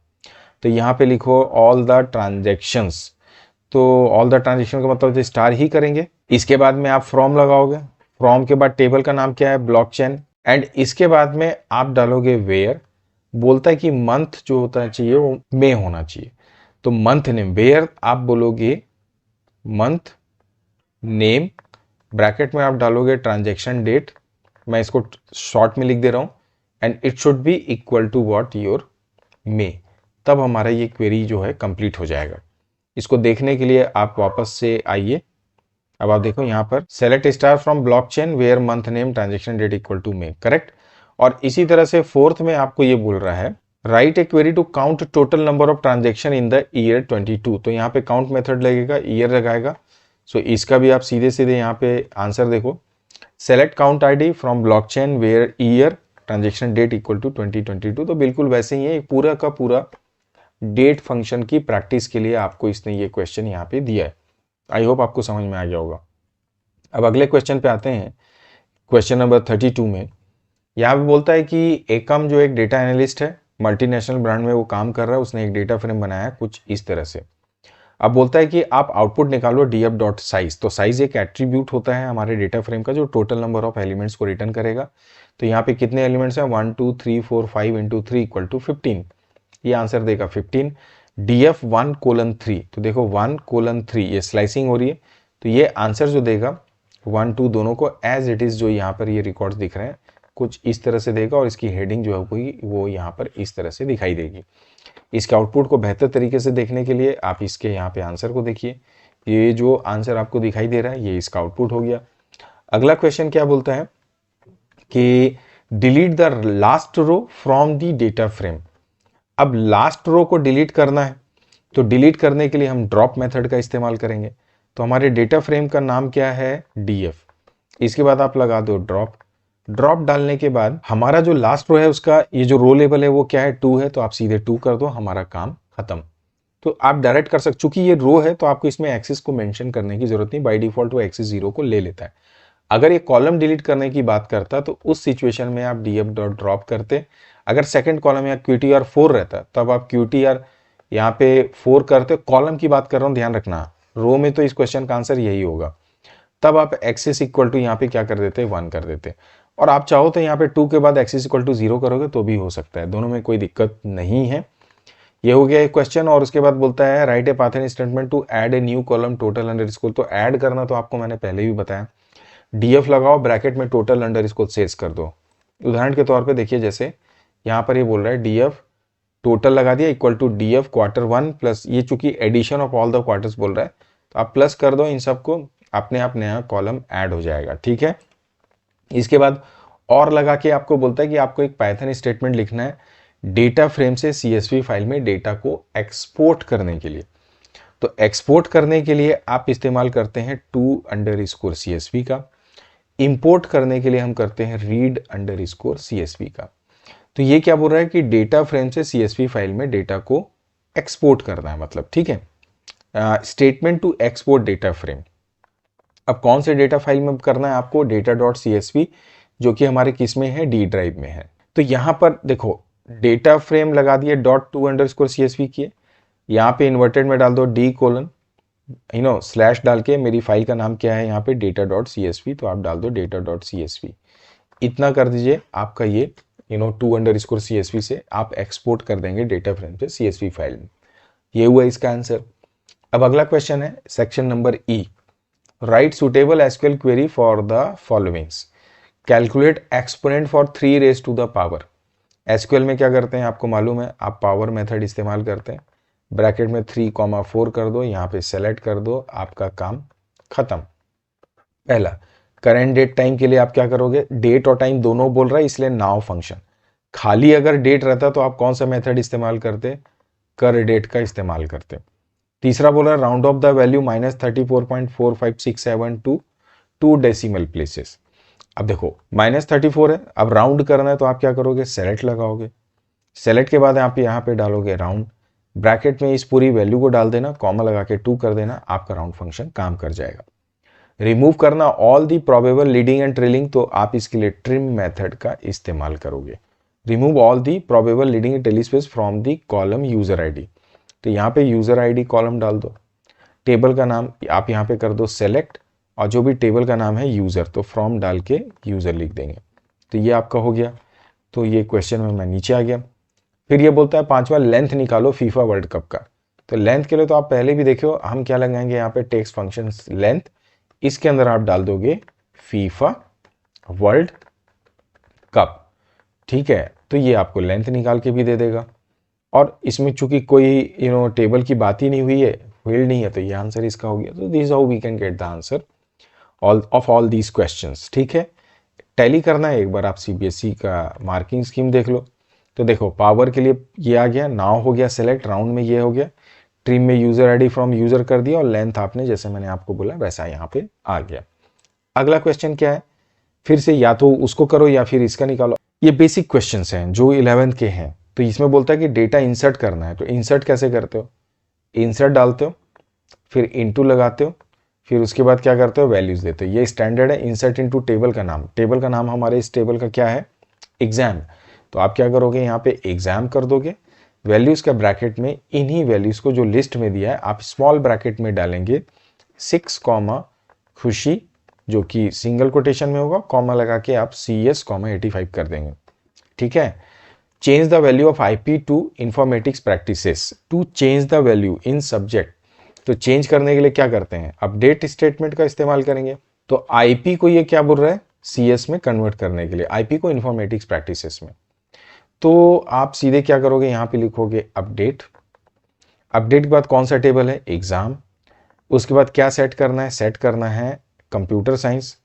Speaker 1: तो यहाँ पे लिखो ऑल द ट्रांजेक्शंस। तो ऑल द ट्रांजेक्शन का मतलब स्टार ही करेंगे। इसके बाद में आप फ्रॉम लगाओगे। फ्रॉम के बाद टेबल का नाम क्या है, ब्लॉकचेन। एंड इसके बाद में आप डालोगे वेयर। बोलता है कि मंथ जो होता चाहिए वो मे होना चाहिए। तो मंथ नेम, वेयर आप बोलोगे मंथ नेम, ब्रैकेट में आप डालोगे ट्रांजेक्शन डेट। मैं इसको शॉर्ट में लिख दे रहा हूं। And it should be equal to what, your May. तब हमारा ये क्वेरी जो है कंप्लीट हो जाएगा। इसको देखने के लिए आप वापस से आइए। अब आप देखो यहाँ पर select star from blockchain where month name transaction date equal to May, correct. और इसी तरह से फोर्थ में आपको ये बोल रहा है write a query to count total number of transaction in the year 22। तो यहाँ पे काउंट मेथड लगेगा, ईयर लगाएगा। सो इसका भी आप सीधे सीधे यहाँ पे आंसर देखो, select count ID from blockchain where year transaction date equal to 2022। तो बिल्कुल वैसे ही है, पूरा का पूरा डेट फंक्शन की प्रैक्टिस के लिए आपको इसने ये क्वेश्चन यहाँ पे दिया है। आई होप आपको समझ में आ गया होगा। अब अगले क्वेश्चन पे आते हैं, क्वेश्चन नंबर 32 में। यहाँ पे बोलता है कि एकम जो एक डेटा एनालिस्ट है, मल्टीनेशनल ब्रांड में वो काम कर रहा है, उसने एक डेटा फ्रेम बनाया है कुछ इस तरह से। अब बोलता है कि आप आउटपुट निकालो df.size। तो साइज एक एट्रीब्यूट होता है हमारे डेटा फ्रेम का जो टोटल नंबर ऑफ एलिमेंट्स को रिटर्न करेगा। तो यहाँ पे कितने एलिमेंट्स हैं, 1 2 3 4 5 इंटू 3 इक्वल टू 15। ये आंसर देगा 15। df1:3। तो देखो 1:3 ये स्लाइसिंग हो रही है, तो ये आंसर जो देगा 1 2 दोनों को एज इट इज जो यहाँ पर ये रिकॉर्ड्स दिख रहे हैं कुछ इस तरह से देगा। और इसकी हेडिंग जो है वो यहाँ पर इस तरह से दिखाई देगी। इसके आउटपुट को बेहतर तरीके से देखने के लिए आप इसके यहाँ पे आंसर को देखिए। ये जो आंसर आपको दिखाई दे रहा है ये इसका आउटपुट हो गया। अगला क्वेश्चन क्या बोलता है कि delete the last row from the data frame. अब लास्ट रो को डिलीट करना है, तो डिलीट करने के लिए हम ड्रॉप मेथड का इस्तेमाल करेंगे। तो हमारे डेटा फ्रेम का नाम क्या है, डीएफ। इसके बाद आप लगा दो ड्रॉप। ड्रॉप डालने के बाद हमारा जो लास्ट रो है उसका ये जो रो लेवल है वो क्या है, 2 है। तो आप सीधे 2 कर दो, हमारा काम खत्म। तो आप डायरेक्ट कर सकते, चूंकि ये रो है तो आपको इसमें एक्सिस को मेंशन करने की जरूरत नहीं, बाय डिफॉल्ट वो एक्सिस 0 को ले लेता है। अगर ये कॉलम डिलीट करने की बात करता तो उस सिचुएशन में आप df डॉट ड्रॉप करते। अगर सेकंड कॉलम या qtr 4 रहता तब आप qtr यहाँ पे 4 करते। कॉलम की बात कर रहा हूँ, ध्यान रखना, रो में तो इस क्वेश्चन का आंसर यही होगा। तब आप एक्सिस इक्वल टू यहाँ पे क्या कर देते, 1 कर देते। और आप चाहो तो यहाँ पे 2 के बाद एक्सिस इक्वल टू 0 करोगे तो भी हो सकता है, दोनों में कोई दिक्कत नहीं है। ये हो गया एक क्वेश्चन। और उसके बाद बोलता है write a Python statement to add a new column total underscore. तो ऐड करना तो आपको मैंने पहले भी बताया, डीएफ लगाओ, ब्रैकेट में टोटल अंडरस्कोर सेल्स कर दो। उदाहरण के तौर पे देखिए, जैसे यहाँ पर ये बोल रहा है डीएफ टोटल लगा दिया equal to DF Q1 plus, ये चूंकि addition of all the quarters बोल रहा है तो आप प्लस कर दो इन सबको, अपने आप नया कॉलम ऐड हो जाएगा। ठीक है, इसके बाद और लगा के आपको बोलता है कि आपको एक पाइथन स्टेटमेंट लिखना है डेटा फ्रेम से CSV फाइल में डेटा को एक्सपोर्ट करने के लिए। तो एक्सपोर्ट करने के लिए आप इस्तेमाल करते हैं to_CSV का। इंपोर्ट करने के लिए हम करते हैं read_CSV का। तो ये क्या बोल रहा है कि डेटा फ्रेम से CSV फाइल में डेटा को एक्सपोर्ट करना है, मतलब ठीक है, statement to export data frame. अब कौन से डेटा फाइल में करना है आपको, data.csv, जो कि हमारे किस में है, डी ड्राइव में है। तो यहां पर देखो डेटा फ्रेम लगा दिए .to_CSV किए, यहाँ पे इन्वर्टेड में डाल दो d: स्लैश डाल के, मेरी फाइल का नाम क्या है यहाँ पे data.csv, तो आप डाल दो data.csv। इतना कर दीजिए, आपका ये to_CSV से आप एक्सपोर्ट कर देंगे डेटा फ्रेम से CSV फाइल में। ये हुआ इसका आंसर। अब अगला क्वेश्चन है section number E, right suitable SQL query for the followings, calculate exponent for 3 raised to the power। SQL में क्या करते हैं आपको मालूम है, आप पावर मेथड इस्तेमाल करते हैं। ब्रैकेट में 3,4 कर दो, यहाँ पे सेलेक्ट कर दो, आपका काम खत्म। पहला करेंट डेट टाइम के लिए आप क्या करोगे, डेट और टाइम दोनों बोल रहा है इसलिए नाउ फंक्शन। खाली अगर डेट रहता तो आप कौन सा मेथड इस्तेमाल करते, कर डेट का इस्तेमाल करते। तीसरा बोल रहा है round off the value -34.4567 to 2 decimal places. अब देखो -34 है, अब राउंड करना है तो आप क्या करोगे, सेलेक्ट लगाओगे, सेलेक्ट के बाद आप यहाँ पे डालोगे राउंड, ब्रैकेट में इस पूरी वैल्यू को डाल देना, कॉमा लगा के 2 कर देना, आपका राउंड फंक्शन काम कर जाएगा। रिमूव करना all the probable leading and trailing, तो आप इसके लिए ट्रिम मेथड का इस्तेमाल करोगे। Remove all the probable leading and trailing space from the column user ID, तो यहाँ पे यूजर आईडी कॉलम डाल दो, टेबल का नाम आप यहाँ पे कर दो सेलेक्ट, और जो भी टेबल का नाम है यूजर, तो फ्रॉम डाल के यूजर लिख देंगे। तो ये आपका हो गया। तो ये क्वेश्चन में मैं नीचे आ गया। फिर ये बोलता है पांचवा, लेंथ निकालो फीफा वर्ल्ड कप का। तो लेंथ के लिए तो आप पहले भी देखो, हम क्या लगाएंगे यहाँ पे टेक्स्ट फंक्शन लेंथ, इसके अंदर आप डाल दोगे फीफा वर्ल्ड कप, ठीक है। तो ये आपको लेंथ निकाल के भी दे देगा, और इसमें चूंकि कोई टेबल की बात ही नहीं हुई है, फील्ड नहीं है, तो ये आंसर इसका हो गया। तो this how we can get the answer of all these questions, ठीक है। टैली करना है, एक बार आप सीबीएसई का मार्किंग स्कीम देख लो। तो देखो पावर के लिए ये आ गया, नाउ हो गया सेलेक्ट, राउंड में ये हो गया, ट्रिम में यूजर आईडी फ्रॉम यूजर कर दिया, और लेंथ आपने जैसे मैंने आपको बोला वैसा यहाँ पे आ गया। अगला क्वेश्चन क्या है, फिर से या तो उसको करो या फिर इसका निकालो। ये बेसिक क्वेश्चंस हैं जो 11th के हैं। तो इसमें बोलता है कि डेटा इंसर्ट करना है, तो इंसर्ट कैसे करते हो, इंसर्ट डालते हो, फिर इनटू लगाते हो, फिर उसके बाद क्या करते हो, वैल्यूज देते हो। ये स्टैंडर्ड है। इंसर्ट इनटू टेबल का नाम, टेबल का नाम हमारे इस टेबल का क्या है, एग्जाम। तो आप क्या करोगे, यहाँ पे एग्जाम कर दोगे, वैल्यूज का ब्रैकेट में इन्हीं वैल्यूज को जो लिस्ट में दिया है आप स्मॉल ब्रैकेट में डालेंगे 6 खुशी, जो कि सिंगल कोटेशन में होगा, कॉमा लगा के आप CS 85 कर देंगे, ठीक है। Change the value of IP to informatics practices to change the value in subject. तो चेंज करने के लिए क्या करते हैं, अपडेट स्टेटमेंट का इस्तेमाल करेंगे। तो IP को ये क्या बोल रहा है, CS में कन्वर्ट करने के लिए, IP को इंफॉर्मेटिक्स प्रैक्टिसेस में। तो आप सीधे क्या करोगे, यहाँ पे लिखोगे अपडेट, अपडेट के बाद कौन सा टेबल है, एग्जाम। उसके बाद क्या सेट करना है, सेट करना है कंप्यूटर साइंस,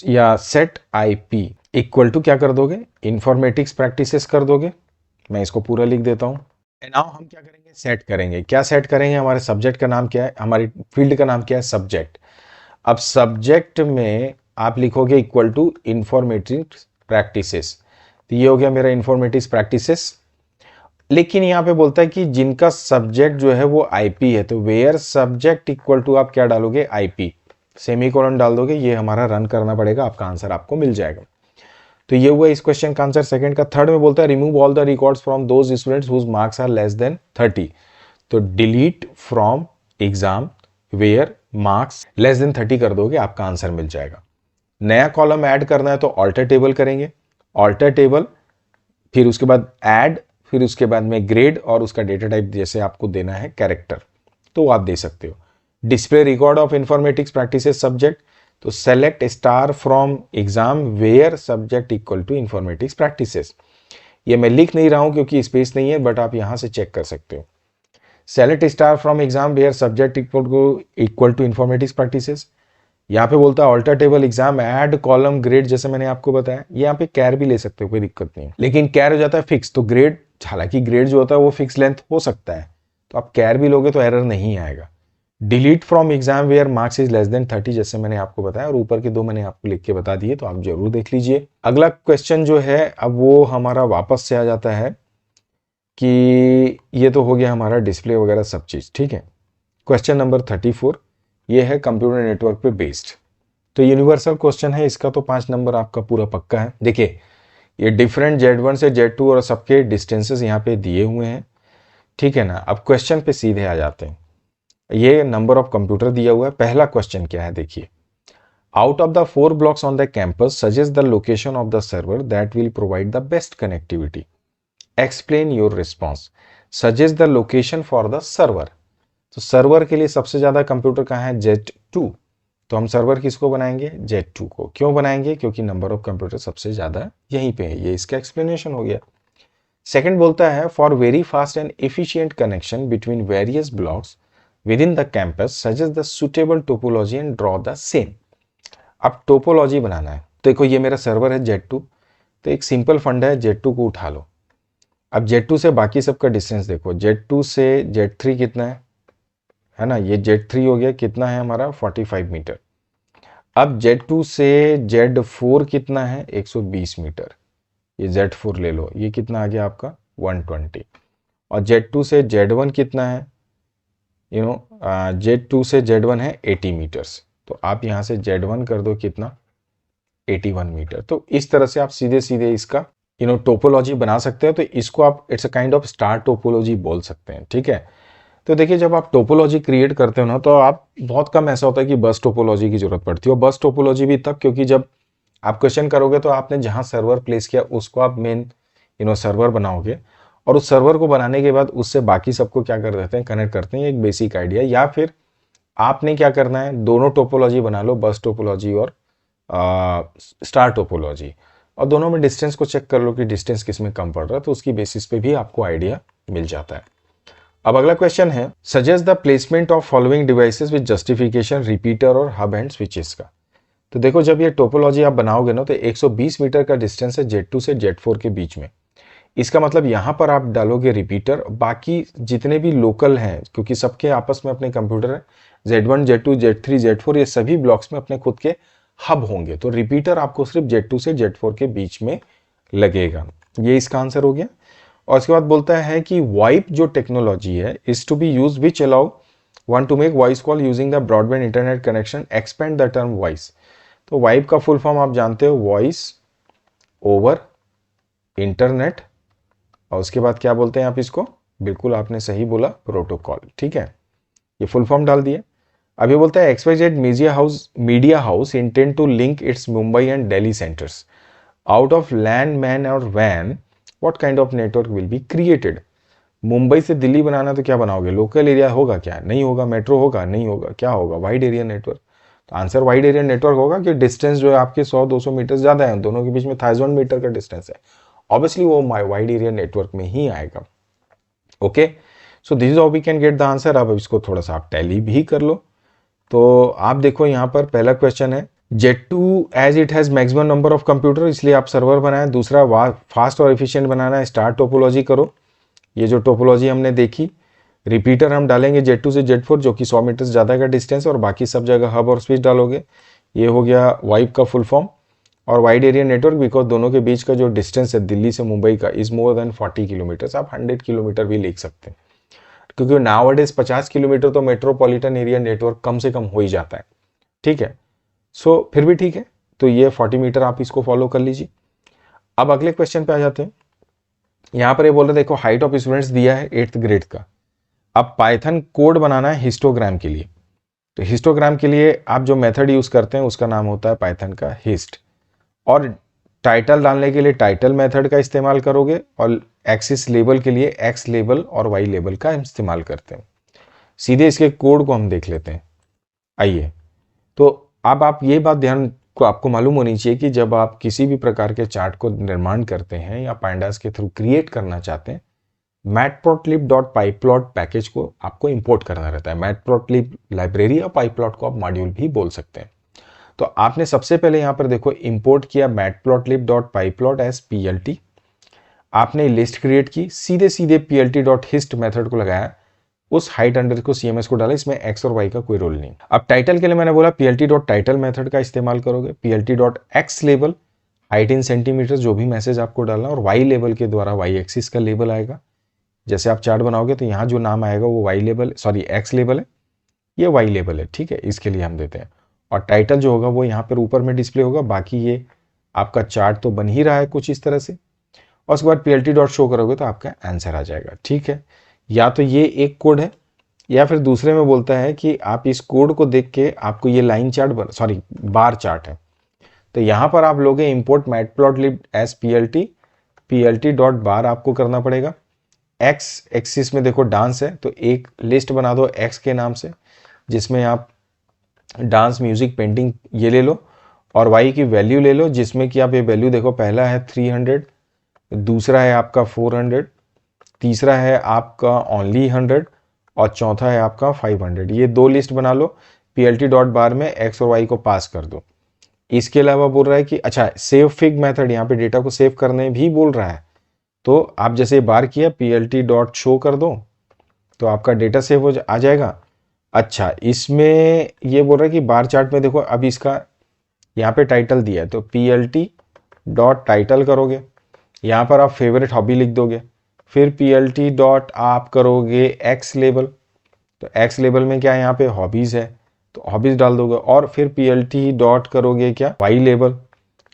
Speaker 1: या सेट IP इक्वल टू क्या कर दोगे, इंफॉर्मेटिक्स प्रैक्टिसेस कर दोगे। मैं इसको पूरा लिख देता हूँ। नाउ हम क्या करेंगे, सेट करेंगे। क्या सेट करेंगे, हमारे सब्जेक्ट का नाम क्या है, हमारी फील्ड का नाम क्या है, सब्जेक्ट। अब सब्जेक्ट में आप लिखोगे इक्वल टू इंफॉर्मेटिक्स प्रैक्टिसेस, तो ये हो गया मेरा इंफॉर्मेटिक्स प्रैक्टिसेस। लेकिन यहाँ पे बोलता है कि जिनका सब्जेक्ट जो है वो IP है, तो वेयर सब्जेक्ट इक्वल टू आप क्या डालोगे, IP, सेमीकोलन डाल दोगे, ये हमारा रन करना पड़ेगा, आपका आंसर आपको मिल जाएगा। तो ये हुआ इस क्वेश्चन का आंसर। सेकंड का थर्ड में बोलता है remove all the records from those students whose marks are less than 30। तो delete from exam where marks less than 30 कर दोगे, आपका आंसर मिल जाएगा। नया कॉलम ऐड करना है तो ऑल्टर टेबल करेंगे, ऑल्टर टेबल, फिर उसके बाद ऐड, फिर उसके बाद में ग्रेड, और उसका डेटा टाइप जैसे आपको देना है कैरेक्टर, तो आप दे सकते हो। Display record of informatics practices subject, तो select star from exam where subject equal to informatics practices. ये मैं लिख नहीं रहा हूं क्योंकि स्पेस नहीं है, बट आप यहां से चेक कर सकते हो। Select star from exam where subject equal to informatics practices. यहाँ पे बोलता है alter table exam add column grade, जैसे मैंने आपको बताया। यहाँ पे कैर भी ले सकते हो, कोई दिक्कत नहीं है, लेकिन कैर हो जाता है फिक्स। तो ग्रेड, हालांकि ग्रेड जो होता है वो फिक्स लेंथ हो सकता है, तो आप कैर भी लोगे तो एरर नहीं आएगा। Delete from exam where marks is less than 30, जैसे मैंने आपको बताया, और ऊपर के दो मैंने आपको लिख के बता दिए, तो आप जरूर देख लीजिए। अगला क्वेश्चन जो है अब वो हमारा वापस से आ जाता है कि ये तो हो गया हमारा डिस्प्ले वगैरह सब चीज, ठीक है। क्वेश्चन नंबर 34, ये है कंप्यूटर नेटवर्क पे बेस्ड। तो यूनिवर्सल क्वेश्चन है, इसका तो 5 नंबर आपका पूरा पक्का है। देखिए ये डिफरेंट Z1 से Z2 और सबके डिस्टेंसेस यहाँ पे दिए हुए हैं, ठीक है ना। अब क्वेश्चन पे सीधे आ जाते हैं। ये नंबर ऑफ कंप्यूटर दिया हुआ है। पहला क्वेश्चन क्या है, देखिए, out of the 4 blocks on the campus suggest the location of the server that will provide the best connectivity, explain your response, suggest the location for the server. तो server के लिए सबसे ज्यादा कंप्यूटर कहाँ है, Z2, तो हम server किसको बनाएंगे, Z2 को। क्यों बनाएंगे, क्योंकि नंबर ऑफ कंप्यूटर सबसे ज्यादा यहीं पे है। ये इसका एक्सप्लेनेशन हो गया। सेकंड बोलता है for very fast and efficient connection between various blocks within the campus suggest the suitable topology and draw the same। अब टोपोलॉजी बनाना है। देखो ये मेरा सर्वर है Z2, तो एक सिंपल फंड है, Z2 को उठा लो। अब Z2 से बाकी सबका डिस्टेंस देखो, Z2 से Z3 कितना है ना, ये Z3 हो गया, कितना है हमारा 45 मीटर। अब Z2 से Z4 कितना है 120 मीटर, ये Z4 ले लो, ये कितना आ गया आपका 120। और Z2 से Z1 कितना है, Z2 से Z1 है 80 मीटर्स, तो आप यहाँ से Z1 कर दो कितना 81 मीटर। तो इस तरह से आप सीधे सीधे इसका टोपोलॉजी बना सकते हैं। तो इसको आप it's a kind of star topology बोल सकते हैं, ठीक है। तो देखिए जब आप टोपोलॉजी क्रिएट करते हो ना, तो आप बहुत कम ऐसा होता है कि बस टोपोलॉजी की जरूरत पड़ती है। और बस टोपोलॉजी भी तब, क्योंकि जब आप क्वेश्चन करोगे तो आपने जहां सर्वर प्लेस किया उसको आप मेन सर्वर बनाओगे, और उस सर्वर को बनाने के बाद उससे बाकी सबको क्या कर देते हैं, कनेक्ट करते हैं, एक बेसिक आइडिया। या फिर आपने क्या करना है, दोनों टोपोलॉजी बना लो, बस टोपोलॉजी और स्टार टोपोलॉजी, और दोनों में डिस्टेंस को चेक कर लो कि डिस्टेंस किस में कम पड़ रहा है, तो उसकी बेसिस पे भी आपको आइडिया मिल जाता है। अब अगला क्वेश्चन है, suggest the placement of following devices with justification repeater और हब एंड स्विचेस का। तो देखो जब ये टोपोलॉजी आप बनाओगे ना, तो 120 मीटर का डिस्टेंस है Z2 से Z4 के बीच में। इसका मतलब यहां पर आप डालोगे रिपीटर, बाकी जितने भी लोकल हैं, क्योंकि सबके आपस में अपने कंप्यूटर है, Z1 Z2 Z3 Z4 ये सभी ब्लॉक्स में अपने खुद के हब होंगे, तो रिपीटर आपको सिर्फ Z2 से Z4 के बीच में लगेगा। ये इसका आंसर हो गया। और उसके बाद बोलता है कि वाइप जो टेक्नोलॉजी है is to be use which allow one to make voice call using the broadband internet connection, expand the term voice. तो वाइप का फुल फॉर्म आप जानते हो, वॉइस ओवर इंटरनेट, और उसके बाद क्या बोलते हैं आप इसको, बिल्कुल आपने सही बोला, प्रोटोकॉल, ठीक है। ये फुल फॉर्म डाल दिए। अब ये बोलता है XYZ media house intend to link its Mumbai and Delhi centres out of LAN MAN और वैन, what kind of network will be created. Mumbai से दिल्ली बनाना तो क्या बनाओगे, लोकल एरिया होगा क्या, नहीं होगा, मेट्रो होगा नहीं होगा, क्या होगा, वाइड एरिया नेटवर्क। तो आंसर वाइड एरिया नेटवर्क होगा, कि डिस्टेंस जो है आपके 100-200 मीटर ज्यादा है, दोनों के बीच में 1000 मीटर का डिस्टेंस है, ऑब्वियसली वो वाइड एरिया नेटवर्क में ही आएगा। Okay, so this is how we can get the answer. अब इसको थोड़ा सा आप टैली भी कर लो। तो आप देखो यहाँ पर पहला क्वेश्चन है, Z2 as it has maximum number of computer, इसलिए आप सर्वर बनाएं। दूसरा, फास्ट और एफिशिएंट बनाना है, स्टार टोपोलॉजी करो। ये जो टोपोलॉजी हमने देखी, रिपीटर हम डालेंगे Z2 से Z4 जो कि 100 मीटर ज़्यादा का डिस्टेंस, और बाकी सब जगह हब और स्विच डालोगे। ये हो गया वाइप का फुल फॉर्म। और वाइड एरिया नेटवर्क, बिकॉज दोनों के बीच का जो डिस्टेंस है दिल्ली से मुंबई का इज मोर देन 40 किलोमीटर, आप 100 किलोमीटर भी लिख सकते हैं, क्योंकि नाउअडेज 50 किलोमीटर तो मेट्रोपॉलिटन एरिया नेटवर्क कम से कम हो ही जाता है, ठीक है। सो फिर भी ठीक है, तो ये 40 मीटर आप इसको फॉलो कर लीजिए। अब अगले क्वेश्चन पे आ जाते हैं। यहां पर ये बोल रहे देखो, हाइट ऑफ स्टूडेंट्स दिया है 8th ग्रेड का। अब पाइथन कोड बनाना है हिस्टोग्राम के लिए। तो हिस्टोग्राम के लिए आप जो मेथड यूज करते हैं उसका नाम होता है पाइथन का हिस्ट, और टाइटल डालने के लिए टाइटल मेथड का इस्तेमाल करोगे, और एक्सिस लेबल के लिए एक्स लेबल और वाई लेबल का इस्तेमाल करते हैं। सीधे इसके कोड को हम देख लेते हैं, आइए। तो अब आप ये बात ध्यान को आपको मालूम होनी चाहिए कि जब आप किसी भी प्रकार के चार्ट को निर्माण करते हैं या पांडास के थ्रू क्रिएट करना चाहते हैं, matplotlib.pyplot पैकेज को आपको इंपोर्ट करना रहता है। matplotlib लाइब्रेरी या pyplot को आप मॉड्यूल भी बोल सकते हैं। तो आपने सबसे पहले यहां पर देखो इंपोर्ट किया matplotlib.pyplot एज plt, आपने लिस्ट क्रिएट की, सीधे सीधे plt.hist मेथड को लगाया, उस हाइट अंडर को CMS को डाला, इसमें x और y का कोई रोल नहीं। अब टाइटल के लिए मैंने बोला plt.title मेथड का इस्तेमाल करोगे, plt.x label height in centimetre जो भी मैसेज आपको डालना, और y लेबल के द्वारा y एक्सिस का लेबल आएगा। जैसे आप चार्ट बनाओगे तो यहाँ जो नाम आएगा वो y label, sorry x label है, ये y लेबल है, ठीक है, इसके लिए हम देते हैं। और टाइटल जो होगा वो यहाँ पर ऊपर में डिस्प्ले होगा, बाकी ये आपका चार्ट तो बन ही रहा है कुछ इस तरह से। और उसके बाद plt.show करोगे तो आपका आंसर आ जाएगा, ठीक है। या तो ये एक कोड है, या फिर दूसरे में बोलता है कि आप इस कोड को देख के आपको ये line chart, sorry bar chart है, तो यहाँ पर आप लोगे इंपोर्ट मैटप्लॉटलिब एज plt.bar आपको करना पड़ेगा। x एक्सिस में देखो डांस है, तो एक लिस्ट बना दो x के नाम से, जिसमें आप डांस, म्यूजिक, पेंटिंग ये ले लो, और y की वैल्यू ले लो, जिसमें कि आप ये वैल्यू देखो, पहला है 300, दूसरा है आपका 400, तीसरा है आपका ओनली 100, और चौथा है आपका 500। ये दो लिस्ट बना लो, plt.bar में x और y को पास कर दो। इसके अलावा बोल रहा है कि अच्छा सेव फिग मेथड, यहाँ पे डेटा को सेव करने भी बोल रहा है, तो आप जैसे बार किया plt.show कर दो तो आपका डेटा सेव हो आ जाएगा। अच्छा, इसमें ये बोल रहा है कि बार चार्ट में देखो, अब इसका यहाँ पे टाइटल दिया है तो PLT डॉट टाइटल करोगे, यहाँ पर आप फेवरेट हॉबी लिख दोगे, फिर PLT डॉट आप करोगे एक्स लेबल, तो एक्स लेबल में क्या है, यहाँ पे हॉबीज़ है तो हॉबीज़ डाल दोगे, और फिर PLT डॉट करोगे क्या, वाई लेबल,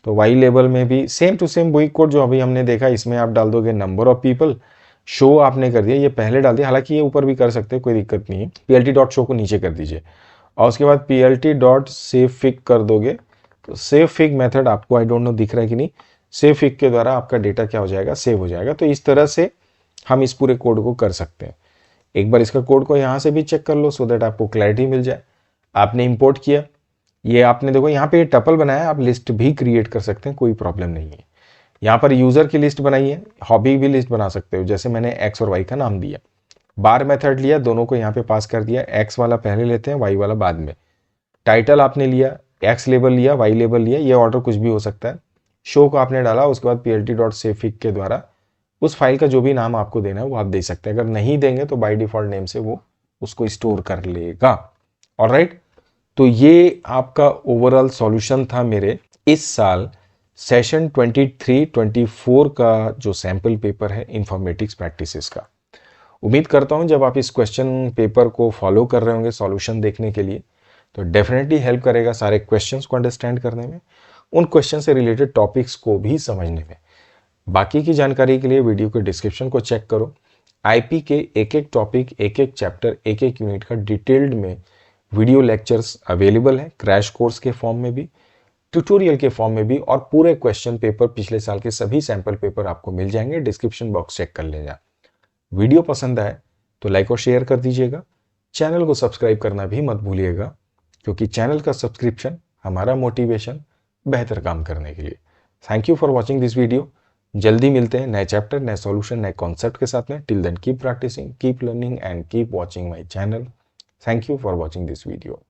Speaker 1: तो वाई लेबल में भी सेम टू सेम वही कोड जो अभी हमने देखा, इसमें आप डाल दोगे नंबर ऑफ पीपल, शो आपने कर दिया, ये पहले डाल दिया, हालांकि ये ऊपर भी कर सकते हैं, कोई दिक्कत नहीं है। PLT डॉट शो को नीचे कर दीजिए और उसके बाद PLT डॉट सेव फिग कर दोगे, तो सेव फिग मेथड आपको आई डोंट नो दिख रहा है कि नहीं, सेव फिग के द्वारा आपका डेटा क्या हो जाएगा, सेव हो जाएगा। तो इस तरह से हम इस पूरे कोड को कर सकते हैं। एक बार इसका कोड को यहाँ से भी चेक कर लो सो दैट आपको क्लैरिटी मिल जाए। आपने इंपोर्ट किया, ये आपने देखो यहाँ पे ये टपल बनाया, आप लिस्ट भी क्रिएट कर सकते हैं, कोई प्रॉब्लम नहीं है। यहाँ पर यूजर की लिस्ट बनाई है, हॉबी भी लिस्ट बना सकते हो, जैसे मैंने एक्स और वाई का नाम दिया, बार मेथड लिया, दोनों को यहाँ पे पास कर दिया, एक्स वाला पहले लेते हैं, वाई वाला बाद में। टाइटल आपने लिया, एक्स लेबल लिया, वाई लेबल लिया, ये ऑर्डर कुछ भी हो सकता है। शो को आपने डाला, उसके बाद PLT डॉट सेव फिग के द्वारा उस फाइल का जो भी नाम आपको देना है वो आप दे सकते हैं। अगर नहीं देंगे तो बाय डिफॉल्ट नेम से वो उसको स्टोर कर लेगा। ऑलराइट, तो ये आपका ओवरऑल सॉल्यूशन था मेरे इस साल सेशन 23-24 का जो सैंपल पेपर है इंफॉर्मेटिक्स प्रैक्टिसेस का। उम्मीद करता हूं जब आप इस क्वेश्चन पेपर को फॉलो कर रहे होंगे सॉल्यूशन देखने के लिए, तो डेफिनेटली हेल्प करेगा सारे क्वेश्चंस को अंडरस्टैंड करने में, उन क्वेश्चन से रिलेटेड टॉपिक्स को भी समझने में। बाकी की जानकारी के लिए वीडियो के डिस्क्रिप्शन को चेक करो। आईपी के एक एक टॉपिक, एक एक चैप्टर, एक एक यूनिट का डिटेल्ड में वीडियो लेक्चर्स अवेलेबल है, क्रैश कोर्स के फॉर्म में भी, ट्यूटोरियल के फॉर्म में भी, और पूरे क्वेश्चन पेपर पिछले साल के सभी सैंपल पेपर आपको मिल जाएंगे। डिस्क्रिप्शन बॉक्स चेक कर लेना। वीडियो पसंद आए तो लाइक और शेयर कर दीजिएगा। चैनल को सब्सक्राइब करना भी मत भूलिएगा, क्योंकि चैनल का सब्सक्रिप्शन हमारा मोटिवेशन बेहतर काम करने के लिए। Thank you for watching this video. जल्दी मिलते हैं नए चैप्टर, नए सॉल्यूशन, नए कॉन्सेप्ट के साथ में। Till then keep practicing, keep learning and keep watching my channel. Thank you for watching this video.